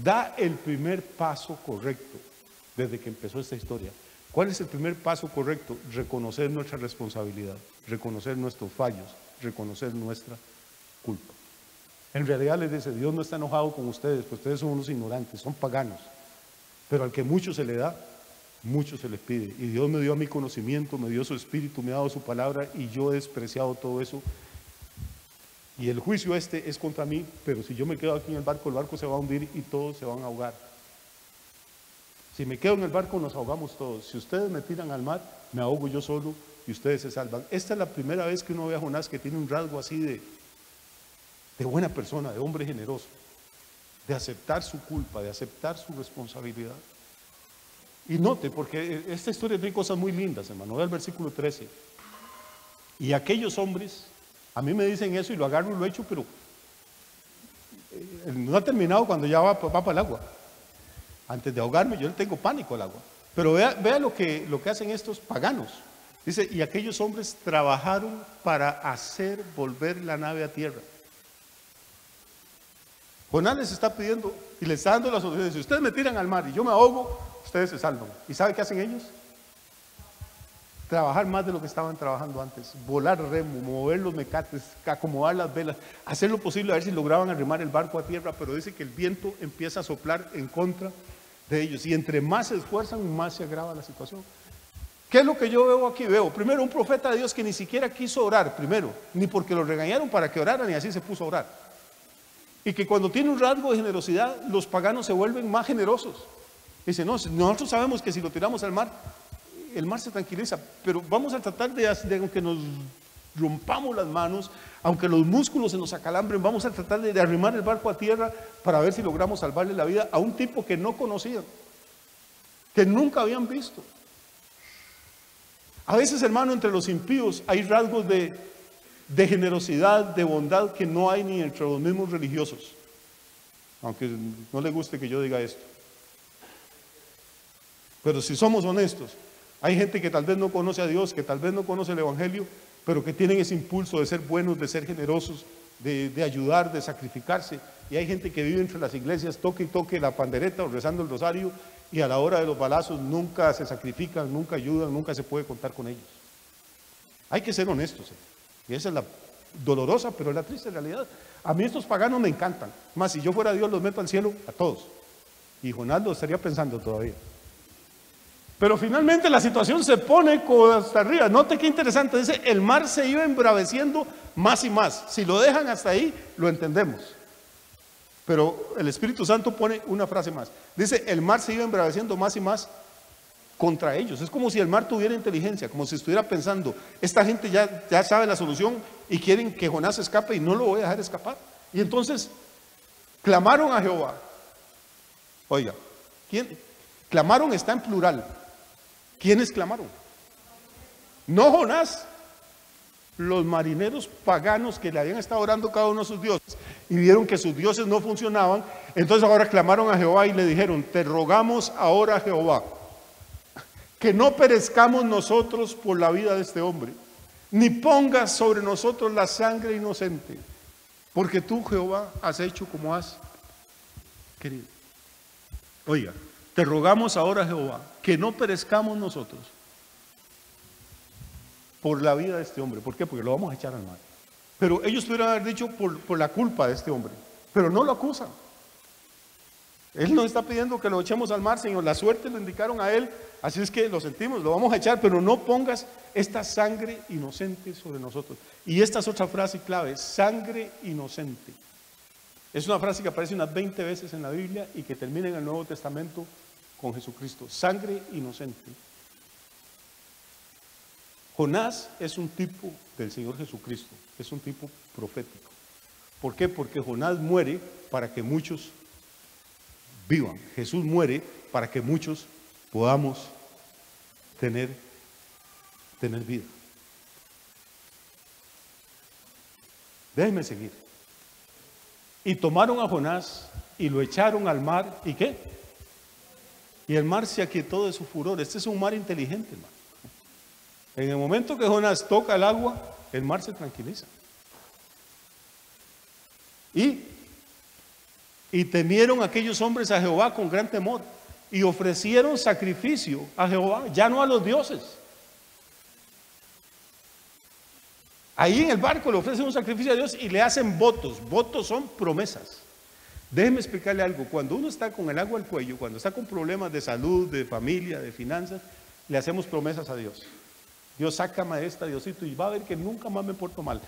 Da el primer paso correcto desde que empezó esta historia. ¿Cuál es el primer paso correcto? Reconocer nuestra responsabilidad, reconocer nuestros fallos, reconocer nuestra culpa. En realidad les dice, Dios no está enojado con ustedes, pues ustedes son unos ignorantes, son paganos. Pero al que mucho se le da, mucho se les pide. Y Dios me dio a mi conocimiento, me dio su espíritu, me ha dado su palabra, y yo he despreciado todo eso. Y el juicio es contra mí, pero si yo me quedo aquí en el barco se va a hundir y todos se van a ahogar. Si me quedo en el barco, nos ahogamos todos. Si ustedes me tiran al mar, me ahogo yo solo y ustedes se salvan. Esta es la primera vez que uno ve a Jonás que tiene un rasgo así de buena persona, de hombre generoso, de aceptar su culpa, de aceptar su responsabilidad. Y note, porque esta historia tiene cosas muy lindas, hermano. Ve el versículo 13. Y aquellos hombres, a mí me dicen eso y lo agarro y lo echo, pero no ha terminado cuando ya va para el agua. Antes de ahogarme, yo le tengo pánico al agua. Pero vea lo que hacen estos paganos. Dice, y aquellos hombres trabajaron para hacer volver la nave a tierra. Jonás les está pidiendo y les está dando la solución. Si ustedes me tiran al mar y yo me ahogo, ustedes se salvan. ¿Y sabe qué hacen ellos? Trabajar más de lo que estaban trabajando antes. Volar remo, mover los mecates, acomodar las velas, hacer lo posible a ver si lograban arrimar el barco a tierra, pero dice que el viento empieza a soplar en contra de ellos. Y entre más se esfuerzan, más se agrava la situación. ¿Qué es lo que yo veo aquí? Veo primero un profeta de Dios que ni siquiera quiso orar, primero, ni porque lo regañaron para que oraran y así se puso a orar. Y que cuando tiene un rasgo de generosidad, los paganos se vuelven más generosos. Dice, no, nosotros sabemos que si lo tiramos al mar, el mar se tranquiliza, pero vamos a tratar de aunque nos rompamos las manos, aunque los músculos se nos acalambren, vamos a tratar de arrimar el barco a tierra para ver si logramos salvarle la vida a un tipo que no conocían, que nunca habían visto. A veces, hermano, entre los impíos hay rasgos de generosidad, de bondad que no hay ni entre los mismos religiosos, aunque no le guste que yo diga esto. Pero si somos honestos, hay gente que tal vez no conoce a Dios, que tal vez no conoce el Evangelio, pero que tienen ese impulso de ser buenos, de ser generosos, de ayudar, de sacrificarse. Y hay gente que vive entre las iglesias, toque y toque la pandereta o rezando el rosario, y a la hora de los balazos nunca se sacrifican, nunca ayudan, nunca se puede contar con ellos. Hay que ser honestos, y esa es la dolorosa, pero es la triste realidad. A mí estos paganos me encantan. Más, si yo fuera Dios, los meto al cielo a todos. Y Jonás lo estaría pensando todavía. Pero finalmente la situación se pone hasta arriba. Note qué interesante, dice, el mar se iba embraveciendo más y más. Si lo dejan hasta ahí, lo entendemos. Pero el Espíritu Santo pone una frase más. Dice, el mar se iba embraveciendo más y más contra ellos. Es como si el mar tuviera inteligencia, como si estuviera pensando, esta gente ya sabe la solución y quieren que Jonás escape y no lo voy a dejar escapar. Y entonces clamaron a Jehová. Oiga, ¿quién? Clamaron está en plural. ¿Quiénes clamaron? No Jonás, los marineros paganos que le habían estado orando cada uno a sus dioses y vieron que sus dioses no funcionaban, entonces ahora clamaron a Jehová y le dijeron, te rogamos ahora, Jehová, que no perezcamos nosotros por la vida de este hombre, ni pongas sobre nosotros la sangre inocente, porque tú, Jehová, has hecho como has querido. Oiga, te rogamos ahora, Jehová, que no perezcamos nosotros por la vida de este hombre. ¿Por qué? Porque lo vamos a echar al mar. Pero ellos pudieron haber dicho por la culpa de este hombre, pero no lo acusan. Él nos está pidiendo que lo echemos al mar, Señor. La suerte lo indicaron a él, así es que lo sentimos, lo vamos a echar, pero no pongas esta sangre inocente sobre nosotros. Y esta es otra frase clave, sangre inocente. Es una frase que aparece unas 20 veces en la Biblia y que termina en el Nuevo Testamento con Jesucristo. Sangre inocente. Jonás es un tipo del Señor Jesucristo, es un tipo profético. ¿Por qué? Porque Jonás muere para que muchos vivan. Jesús muere para que muchos podamos tener vida. Déjenme seguir. Y tomaron a Jonás y lo echaron al mar. ¿Y qué? Y el mar se aquietó de su furor. Este es un mar inteligente, hermano. En el momento que Jonás toca el agua, el mar se tranquiliza. Y temieron aquellos hombres a Jehová con gran temor y ofrecieron sacrificio a Jehová, ya no a los dioses. Ahí en el barco le ofrecen un sacrificio a Dios y le hacen votos. Votos son promesas. Déjeme explicarle algo. Cuando uno está con el agua al cuello, cuando está con problemas de salud, de familia, de finanzas, le hacemos promesas a Dios. Dios, sácame de esta, Diosito, y va a ver que nunca más me porto mal.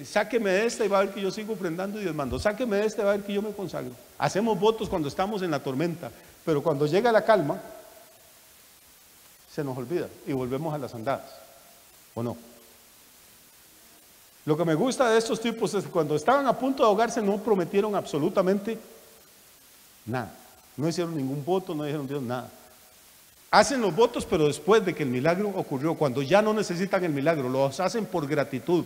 Sáqueme de esta y va a ver que yo sigo ofrendando y diezmando. Sáqueme de esta y va a ver que yo me consagro. Hacemos votos cuando estamos en la tormenta, pero cuando llega la calma, se nos olvida y volvemos a las andadas. ¿O no? Lo que me gusta de estos tipos es que cuando estaban a punto de ahogarse no prometieron absolutamente nada. No hicieron ningún voto, no dijeron Dios nada. Hacen los votos, pero después de que el milagro ocurrió, cuando ya no necesitan el milagro, los hacen por gratitud.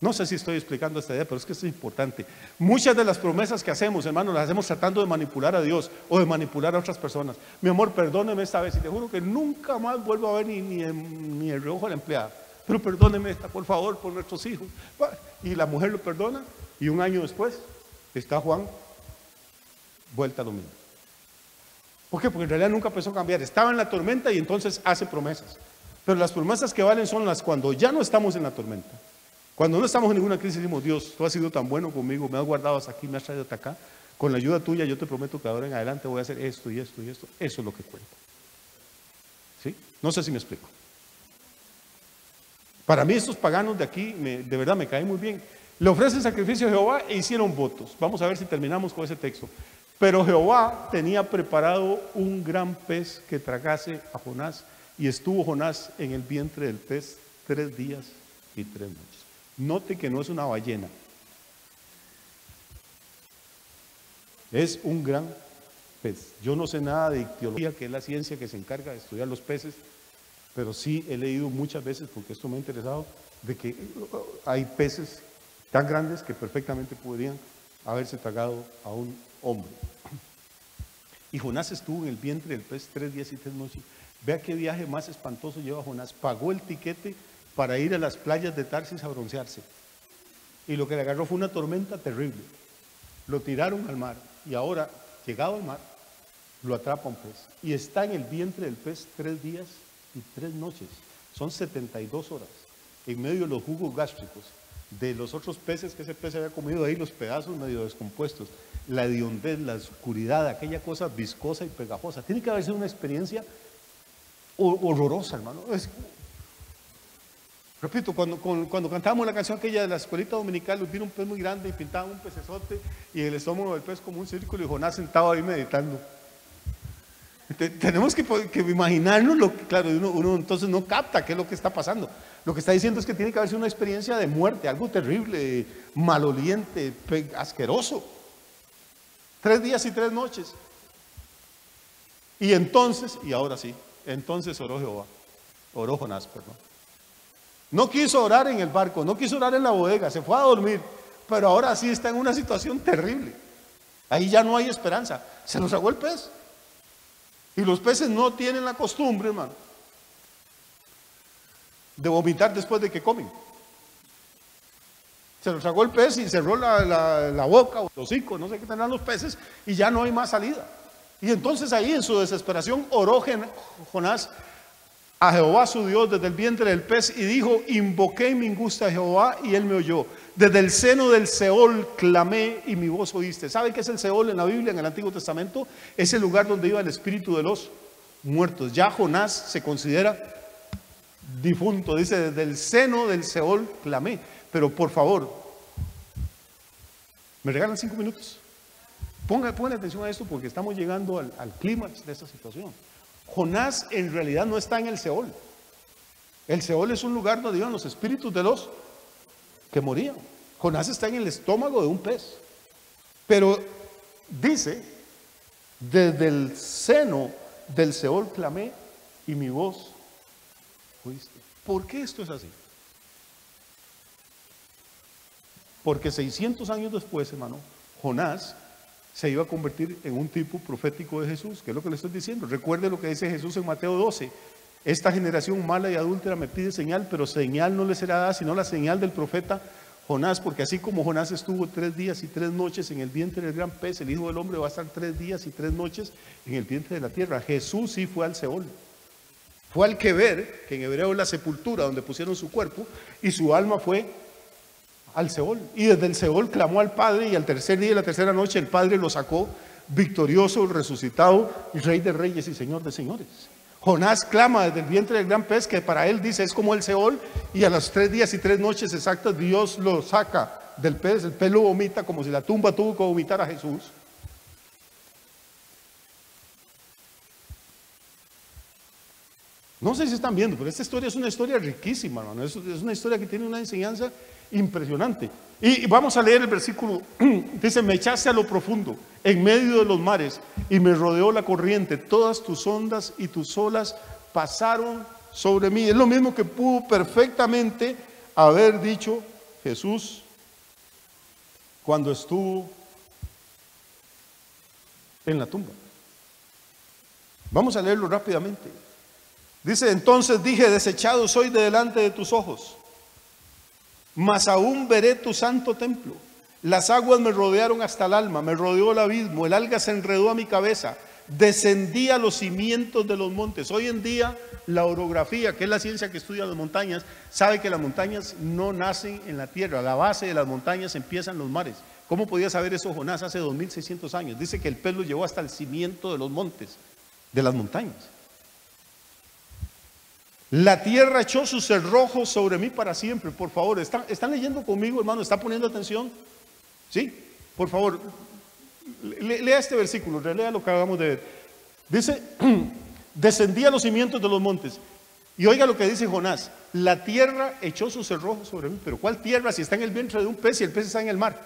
No sé si estoy explicando esta idea, pero es que esto es importante. Muchas de las promesas que hacemos, hermanos, las hacemos tratando de manipular a Dios o de manipular a otras personas. Mi amor, perdóneme esta vez y te juro que nunca más vuelvo a ver ni el reojo de la empleada. Pero perdóneme esta, por favor, por nuestros hijos. Y la mujer lo perdona y un año después está Juan vuelta a lo mismo. ¿Por qué? Porque en realidad nunca empezó a cambiar. Estaba en la tormenta y entonces hace promesas. Pero las promesas que valen son las cuando ya no estamos en la tormenta. Cuando no estamos en ninguna crisis, decimos, Dios, tú has sido tan bueno conmigo, me has guardado hasta aquí, me has traído hasta acá. Con la ayuda tuya yo te prometo que ahora en adelante voy a hacer esto y esto y esto. Eso es lo que cuenta. ¿Sí? No sé si me explico. Para mí estos paganos de aquí, de verdad me caen muy bien. Le ofrecen sacrificio a Jehová e hicieron votos. Vamos a ver si terminamos con ese texto. Pero Jehová tenía preparado un gran pez que tragase a Jonás, y estuvo Jonás en el vientre del pez 3 días y 3 noches. Note que no es una ballena. Es un gran pez. Yo no sé nada de ictiología, que es la ciencia que se encarga de estudiar los peces, pero sí he leído muchas veces, porque esto me ha interesado, de que hay peces tan grandes que perfectamente podrían haberse tragado a un hombre. Y Jonás estuvo en el vientre del pez 3 días y 3 noches. Vea qué viaje más espantoso lleva Jonás. Pagó el tiquete para ir a las playas de Tarsis a broncearse. Y lo que le agarró fue una tormenta terrible. Lo tiraron al mar y ahora, llegado al mar, lo atrapa un pez. Y está en el vientre del pez 3 días y 3 noches. Son 72 horas en medio de los jugos gástricos de los otros peces que ese pez había comido ahí, los pedazos medio descompuestos. la hediondez, la oscuridad, aquella cosa viscosa y pegajosa. Tiene que haber sido una experiencia horrorosa, hermano. Repito, cuando cantábamos la canción aquella de la escuelita dominical, vino un pez muy grande y pintaban un pecesote y el estómago del pez como un círculo y Jonás sentado ahí meditando. Tenemos que imaginarnos lo que, claro, uno entonces no capta qué es lo que está pasando. Lo que está diciendo es que tiene que haber sido una experiencia de muerte, algo terrible, maloliente, asqueroso. 3 días y 3 noches. Y entonces, y ahora sí, entonces oró Jonás, perdón. No quiso orar en el barco, no quiso orar en la bodega, se fue a dormir, pero ahora sí está en una situación terrible. Ahí ya no hay esperanza, se lo tragó el pez. Y los peces no tienen la costumbre, hermano, de vomitar después de que comen. Se lo tragó el pez y cerró la boca o el hocico, no sé qué tendrán los peces, y ya no hay más salida. Y entonces ahí en su desesperación oró Jonás a Jehová su Dios desde el vientre del pez y dijo: invoqué mi angustia a Jehová y él me oyó. Desde el seno del Seol clamé y mi voz oíste. ¿Saben qué es el Seol en la Biblia, en el Antiguo Testamento? Es el lugar donde iba el espíritu de los muertos. Ya Jonás se considera difunto. Dice: desde el seno del Seol clamé. Pero por favor, ¿me regalan 5 minutos? Pongan atención a esto porque estamos llegando al clímax de esta situación. Jonás en realidad no está en el Seol. El Seol es un lugar donde iban los espíritus de los que morían. Jonás está en el estómago de un pez. Pero dice: desde el seno del Seol clamé y mi voz oíste. ¿Por qué esto es así? Porque 600 años después, hermano, Jonás se iba a convertir en un tipo profético de Jesús, que es lo que le estoy diciendo. Recuerde lo que dice Jesús en Mateo 12: esta generación mala y adúltera me pide señal, pero señal no le será dada sino la señal del profeta Jonás, porque así como Jonás estuvo 3 días y 3 noches en el vientre del gran pez, el Hijo del Hombre va a estar 3 días y 3 noches en el vientre de la tierra. Jesús sí fue al Seol, fue al Keber, que en hebreo es la sepultura donde pusieron su cuerpo, y su alma fue al Seol, y desde el Seol clamó al Padre, y al tercer día y la tercera noche el Padre lo sacó victorioso, resucitado, y Rey de reyes y Señor de señores. Jonás clama desde el vientre del gran pez, que para él dice es como el Seol, y a los 3 días y 3 noches exactas Dios lo saca del pez. El pez lo vomita como si la tumba tuvo que vomitar a Jesús. No sé si están viendo, pero esta historia es una historia riquísima, hermano. Es una historia que tiene una enseñanza impresionante. Y vamos a leer el versículo. Dice: me echaste a lo profundo, en medio de los mares, y me rodeó la corriente. Todas tus ondas y tus olas pasaron sobre mí. Es lo mismo que pudo perfectamente haber dicho Jesús cuando estuvo en la tumba. Vamos a leerlo rápidamente. Dice: entonces dije: desechado soy de delante de tus ojos, mas aún veré tu santo templo. Las aguas me rodearon hasta el alma, me rodeó el abismo, el alga se enredó a mi cabeza, descendí a los cimientos de los montes. Hoy en día la orografía, que es la ciencia que estudia las montañas, sabe que las montañas no nacen en la tierra. A la base de las montañas empiezan los mares. ¿Cómo podía saber eso Jonás hace 2600 años? Dice que el pez lo llevó hasta el cimiento de los montes, de las montañas. La tierra echó sus cerrojos sobre mí para siempre. Por favor, ¿están leyendo conmigo, hermano? ¿Están poniendo atención? ¿Sí? Por favor, lea este versículo, relea lo que acabamos de ver. Dice: descendí a los cimientos de los montes. Y oiga lo que dice Jonás: la tierra echó sus cerrojos sobre mí. Pero ¿cuál tierra si está en el vientre de un pez y el pez está en el mar?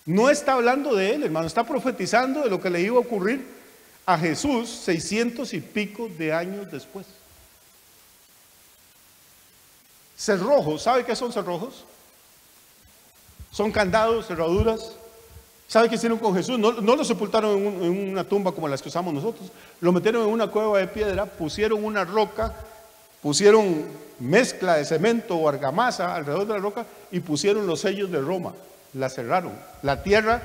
No está hablando de él, hermano, está profetizando de lo que le iba a ocurrir a Jesús 600 y pico de años después. Cerrojos, ¿sabe qué son cerrojos? Son candados, cerraduras. ¿Sabe qué hicieron con Jesús? No lo sepultaron en una tumba como las que usamos nosotros. Lo metieron en una cueva de piedra, pusieron una roca, pusieron mezcla de cemento o argamasa alrededor de la roca y pusieron los sellos de Roma. La cerraron. La tierra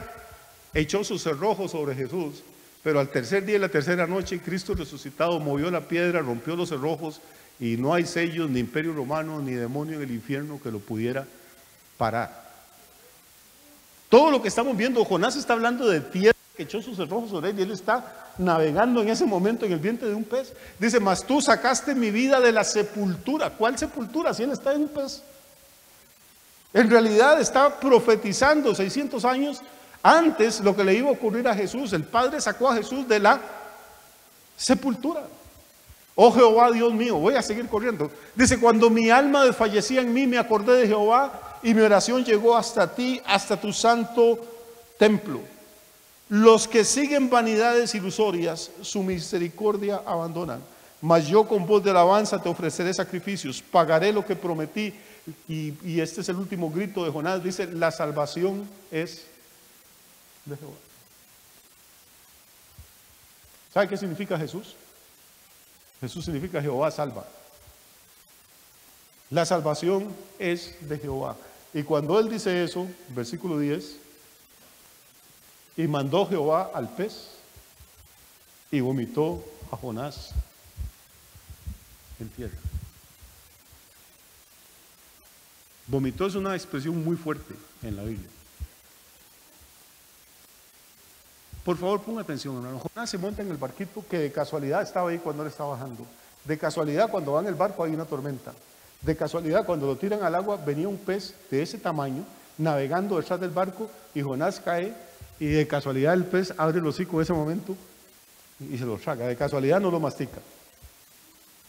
echó sus cerrojos sobre Jesús, pero al tercer día y la tercera noche Cristo resucitado movió la piedra, rompió los cerrojos, y no hay sellos, ni imperio romano, ni demonio en el infierno que lo pudiera parar. Todo lo que estamos viendo, Jonás está hablando de tierra que echó sus cerrojos sobre él y él está navegando en ese momento en el vientre de un pez. Dice, mas tú sacaste mi vida de la sepultura. ¿Cuál sepultura? Si él está en un pez. En realidad está profetizando 600 años antes lo que le iba a ocurrir a Jesús. El Padre sacó a Jesús de la sepultura. Oh Jehová, Dios mío, voy a seguir corriendo. Dice, cuando mi alma desfallecía en mí, me acordé de Jehová y mi oración llegó hasta ti, hasta tu santo templo. Los que siguen vanidades ilusorias, su misericordia abandonan. Mas yo con voz de alabanza te ofreceré sacrificios, pagaré lo que prometí. Y este es el último grito de Jonás, dice, la salvación es de Jehová. ¿Sabe qué significa Jesús? Jesús significa Jehová salva. La salvación es de Jehová. Y cuando él dice eso, versículo 10, y mandó Jehová al pez y vomitó a Jonás en tierra. Vomitó es una expresión muy fuerte en la Biblia. Por favor, ponga atención, hermano. Jonás se monta en el barquito que de casualidad estaba ahí cuando él estaba bajando. De casualidad, cuando va en el barco hay una tormenta. De casualidad, cuando lo tiran al agua, venía un pez de ese tamaño, navegando detrás del barco, y Jonás cae, y de casualidad el pez abre el hocico en ese momento y se lo traga. De casualidad no lo mastica.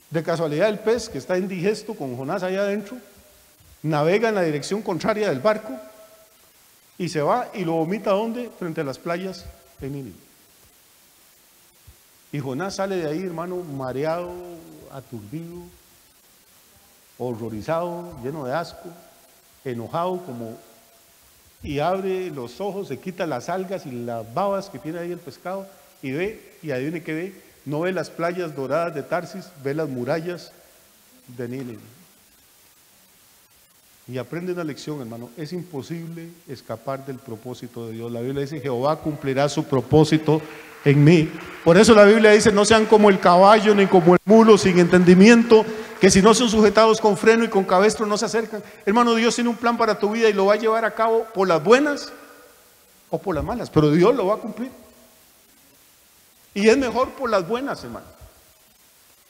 De casualidad el pez, que está indigesto con Jonás allá adentro, navega en la dirección contraria del barco y se va y lo vomita ¿dónde? Frente a las playas de Nínive. Y Jonás sale de ahí, hermano, mareado, aturdido, horrorizado, lleno de asco, enojado y abre los ojos, se quita las algas y las babas que tiene ahí el pescado y ve, y adivine qué ve, no ve las playas doradas de Tarsis, ve las murallas de Nínive. Y aprende una lección, hermano, es imposible escapar del propósito de Dios. La Biblia dice, Jehová cumplirá su propósito en mí. Por eso la Biblia dice, no sean como el caballo ni como el mulo sin entendimiento, que si no son sujetados con freno y con cabestro no se acercan. Hermano, Dios tiene un plan para tu vida y lo va a llevar a cabo por las buenas o por las malas, pero Dios lo va a cumplir. Y es mejor por las buenas, hermano,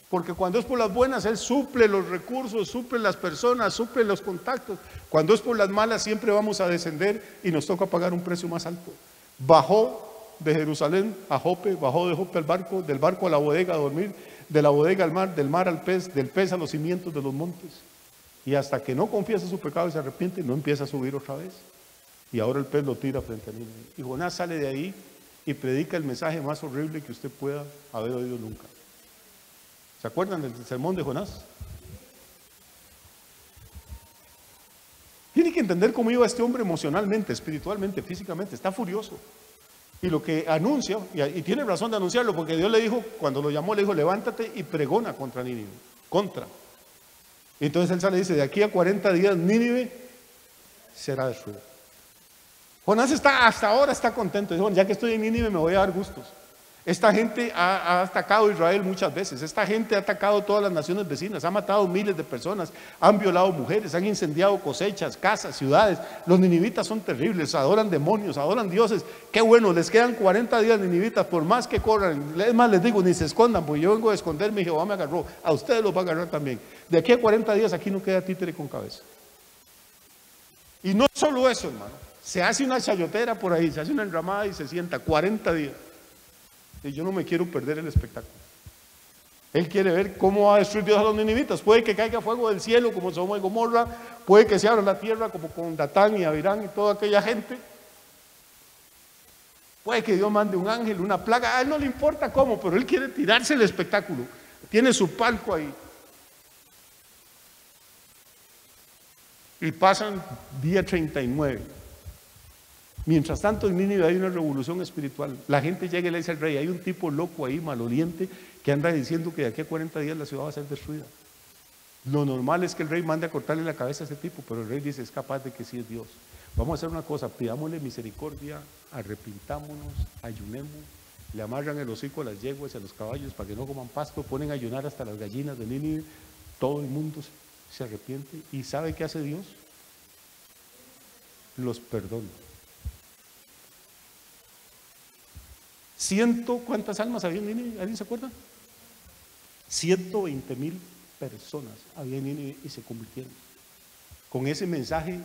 porque cuando es por las buenas Él suple los recursos, suple las personas, suple los contactos. Cuando es por las malas siempre vamos a descender y nos toca pagar un precio más alto. Bajó de Jerusalén a Jope, bajó de Jope al barco, del barco a la bodega a dormir, de la bodega al mar, del mar al pez, del pez a los cimientos de los montes. Y hasta que no confiesa su pecado y se arrepiente, no empieza a subir otra vez. Y ahora el pez lo tira frente a Nínive. Y Jonás sale de ahí y predica el mensaje más horrible que usted pueda haber oído nunca. ¿Se acuerdan del sermón de Jonás? Tiene que entender cómo iba este hombre emocionalmente, espiritualmente, físicamente. Está furioso. Y lo que anuncia, y tiene razón de anunciarlo, porque Dios le dijo, cuando lo llamó, le dijo, levántate y pregona contra Nínive. Contra. Y entonces él sale y dice, de aquí a 40 días Nínive será destruida. Jonás hasta ahora está contento. Dijo, ya que estoy en Nínive me voy a dar gustos. Esta gente ha atacado a Israel muchas veces. Esta gente ha atacado todas las naciones vecinas, ha matado miles de personas, han violado mujeres, han incendiado cosechas, casas, ciudades. Los ninivitas son terribles, adoran demonios, adoran dioses. Qué bueno, les quedan 40 días ninivitas, por más que corran. Es más, les digo, ni se escondan, porque yo vengo a esconderme y Jehová me agarró. A ustedes los va a agarrar también. De aquí a 40 días aquí no queda títere con cabeza. Y no solo eso, hermano. Se hace una chayotera por ahí, se hace una enramada y se sienta 40 días. Y yo no me quiero perder el espectáculo. Él quiere ver cómo va a destruir Dios a los ninivitas. Puede que caiga fuego del cielo como Sodoma y Gomorra, puede que se abra la tierra como con Datán y Abirán y toda aquella gente. Puede que Dios mande un ángel, una plaga, a él no le importa cómo, pero él quiere tirarse el espectáculo. Tiene su palco ahí. Y pasan día 39. Mientras tanto en Nínive hay una revolución espiritual. La gente llega y le dice al rey, hay un tipo loco ahí, maloliente, que anda diciendo que de aquí a 40 días la ciudad va a ser destruida. Lo normal es que el rey mande a cortarle la cabeza a ese tipo, pero el rey dice, es capaz de que sí es Dios. Vamos a hacer una cosa, pidámosle misericordia, arrepintámonos, ayunemos, le amarran el hocico a las yeguas y a los caballos para que no coman pasto, ponen a ayunar hasta las gallinas de Nínive, todo el mundo se arrepiente. ¿Y sabe qué hace Dios? Los perdona. ¿Cuántas almas había en Nínive? ¿Alguien se acuerda? 120,000 personas había en Nínive y se convirtieron con ese mensaje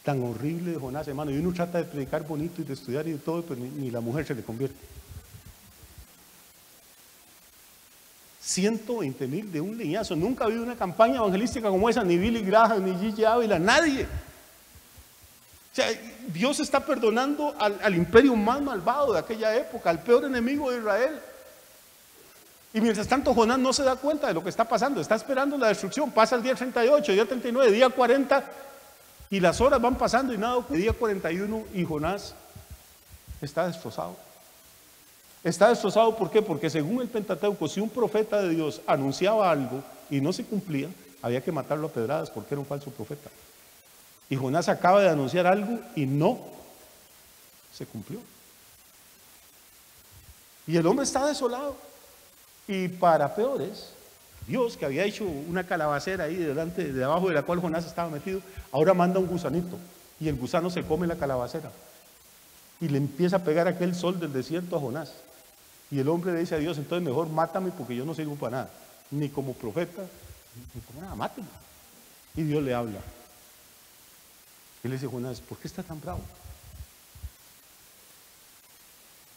tan horrible de Jonás, hermano. Y uno trata de predicar bonito y de estudiar y de todo, pero ni la mujer se le convierte. 120,000 de un leñazo. Nunca ha habido una campaña evangelística como esa, ni Billy Graham, ni Gigi Ávila, nadie. O sea, Dios está perdonando al imperio más malvado de aquella época, al peor enemigo de Israel. Y mientras tanto Jonás no se da cuenta de lo que está pasando, está esperando la destrucción. Pasa el día 38, día 39, día 40 y las horas van pasando y nada. Día 41 y Jonás está destrozado. Está destrozado, ¿por qué? Porque según el Pentateuco, si un profeta de Dios anunciaba algo y no se cumplía, había que matarlo a pedradas porque era un falso profeta. Y Jonás acaba de anunciar algo y no se cumplió. Y el hombre está desolado. Y para peores, Dios, que había hecho una calabacera ahí debajo de la cual Jonás estaba metido, ahora manda un gusanito. Y el gusano se come la calabacera. Y le empieza a pegar aquel sol del desierto a Jonás. Y el hombre le dice a Dios: entonces mejor mátame porque yo no sirvo para nada. Ni como profeta, ni como nada, máteme. Y Dios le habla. Y le dice: Jonás, ¿por qué está tan bravo?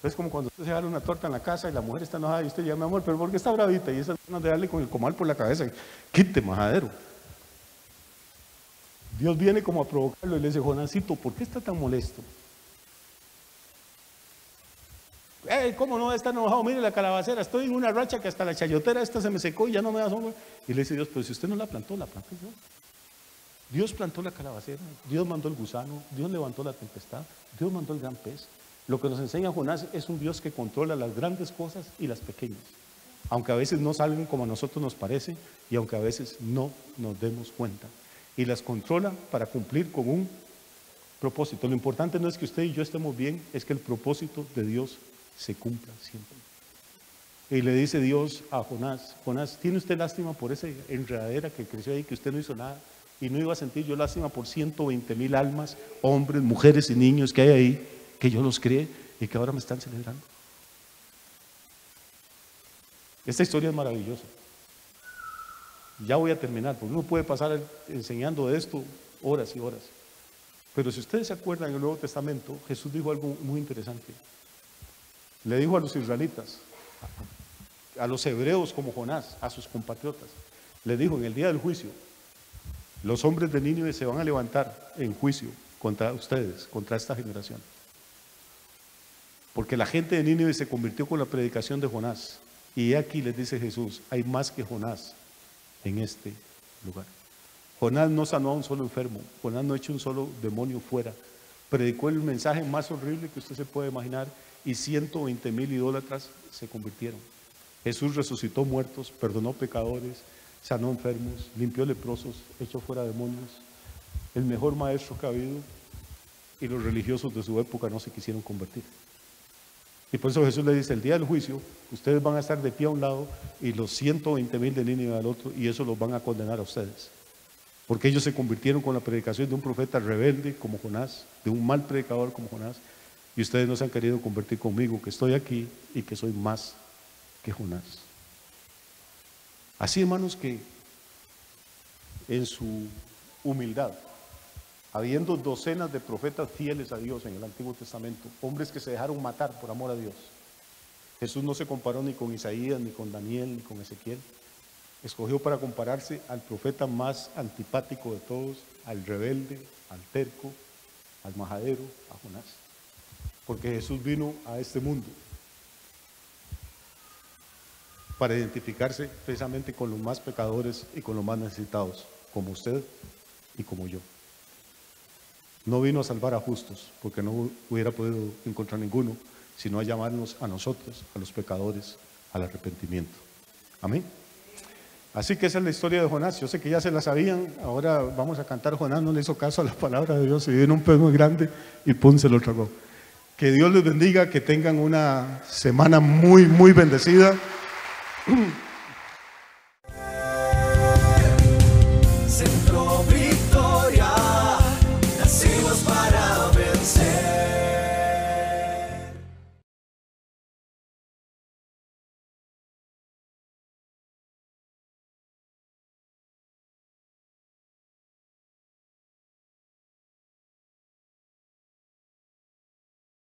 Es como cuando usted se da una torta en la casa y la mujer está enojada y usted dice: mi amor, ¿pero por qué está bravita? Y esas ganas de darle con el comal por la cabeza, quite majadero. Dios viene como a provocarlo y le dice: Jonásito, ¿por qué está tan molesto? ¿Cómo no está enojado? Mire la calabacera, estoy en una racha que hasta la chayotera esta se me secó y ya no me da sombra. Y le dice Dios: pero si usted no la plantó, la planté yo. Dios plantó la calabacera, Dios mandó el gusano, Dios levantó la tempestad, Dios mandó el gran pez. Lo que nos enseña Jonás es un Dios que controla las grandes cosas y las pequeñas, aunque a veces no salgan como a nosotros nos parece y aunque a veces no nos demos cuenta, y las controla para cumplir con un propósito. Lo importante no es que usted y yo estemos bien, es que el propósito de Dios se cumpla siempre. Y le dice Dios a Jonás: Jonás, ¿tiene usted lástima por esa enredadera que creció ahí, que usted no hizo nada? Y no iba a sentir yo lástima por 120,000 almas, hombres, mujeres y niños que hay ahí, que yo los crié y que ahora me están celebrando. Esta historia es maravillosa. Ya voy a terminar, porque uno puede pasar enseñando de esto horas y horas. Pero si ustedes se acuerdan, en el Nuevo Testamento Jesús dijo algo muy interesante. Le dijo a los israelitas, a los hebreos como Jonás, a sus compatriotas, le dijo: en el día del juicio, los hombres de Nínive se van a levantar en juicio contra ustedes, contra esta generación. Porque la gente de Nínive se convirtió con la predicación de Jonás. Y aquí les dice Jesús: hay más que Jonás en este lugar. Jonás no sanó a un solo enfermo, Jonás no echó un solo demonio fuera. Predicó el mensaje más horrible que usted se puede imaginar y 120,000 idólatras se convirtieron. Jesús resucitó muertos, perdonó pecadores, sanó enfermos, limpió leprosos, echó fuera demonios. El mejor maestro que ha habido, y los religiosos de su época no se quisieron convertir. Y por eso Jesús le dice: el día del juicio ustedes van a estar de pie a un lado y los 120,000 de Nínive al otro, y eso los van a condenar a ustedes, porque ellos se convirtieron con la predicación de un profeta rebelde como Jonás, de un mal predicador como Jonás, y ustedes no se han querido convertir conmigo, que estoy aquí y que soy más que Jonás. Así, hermanos, que en su humildad, habiendo docenas de profetas fieles a Dios en el Antiguo Testamento, hombres que se dejaron matar por amor a Dios, Jesús no se comparó ni con Isaías, ni con Daniel, ni con Ezequiel. Escogió para compararse al profeta más antipático de todos, al rebelde, al terco, al majadero, a Jonás. Porque Jesús vino a este mundo para identificarse precisamente con los más pecadores y con los más necesitados, como usted y como yo. No vino a salvar a justos, porque no hubiera podido encontrar ninguno, sino a llamarnos a nosotros, a los pecadores, al arrepentimiento. Amén. Así que esa es la historia de Jonás. Yo sé que ya se la sabían. Ahora vamos a cantar. Jonás no le hizo caso a la palabra de Dios, se vino un pez muy grande y pum, se lo tragó. Que Dios les bendiga, que tengan una semana muy, muy bendecida.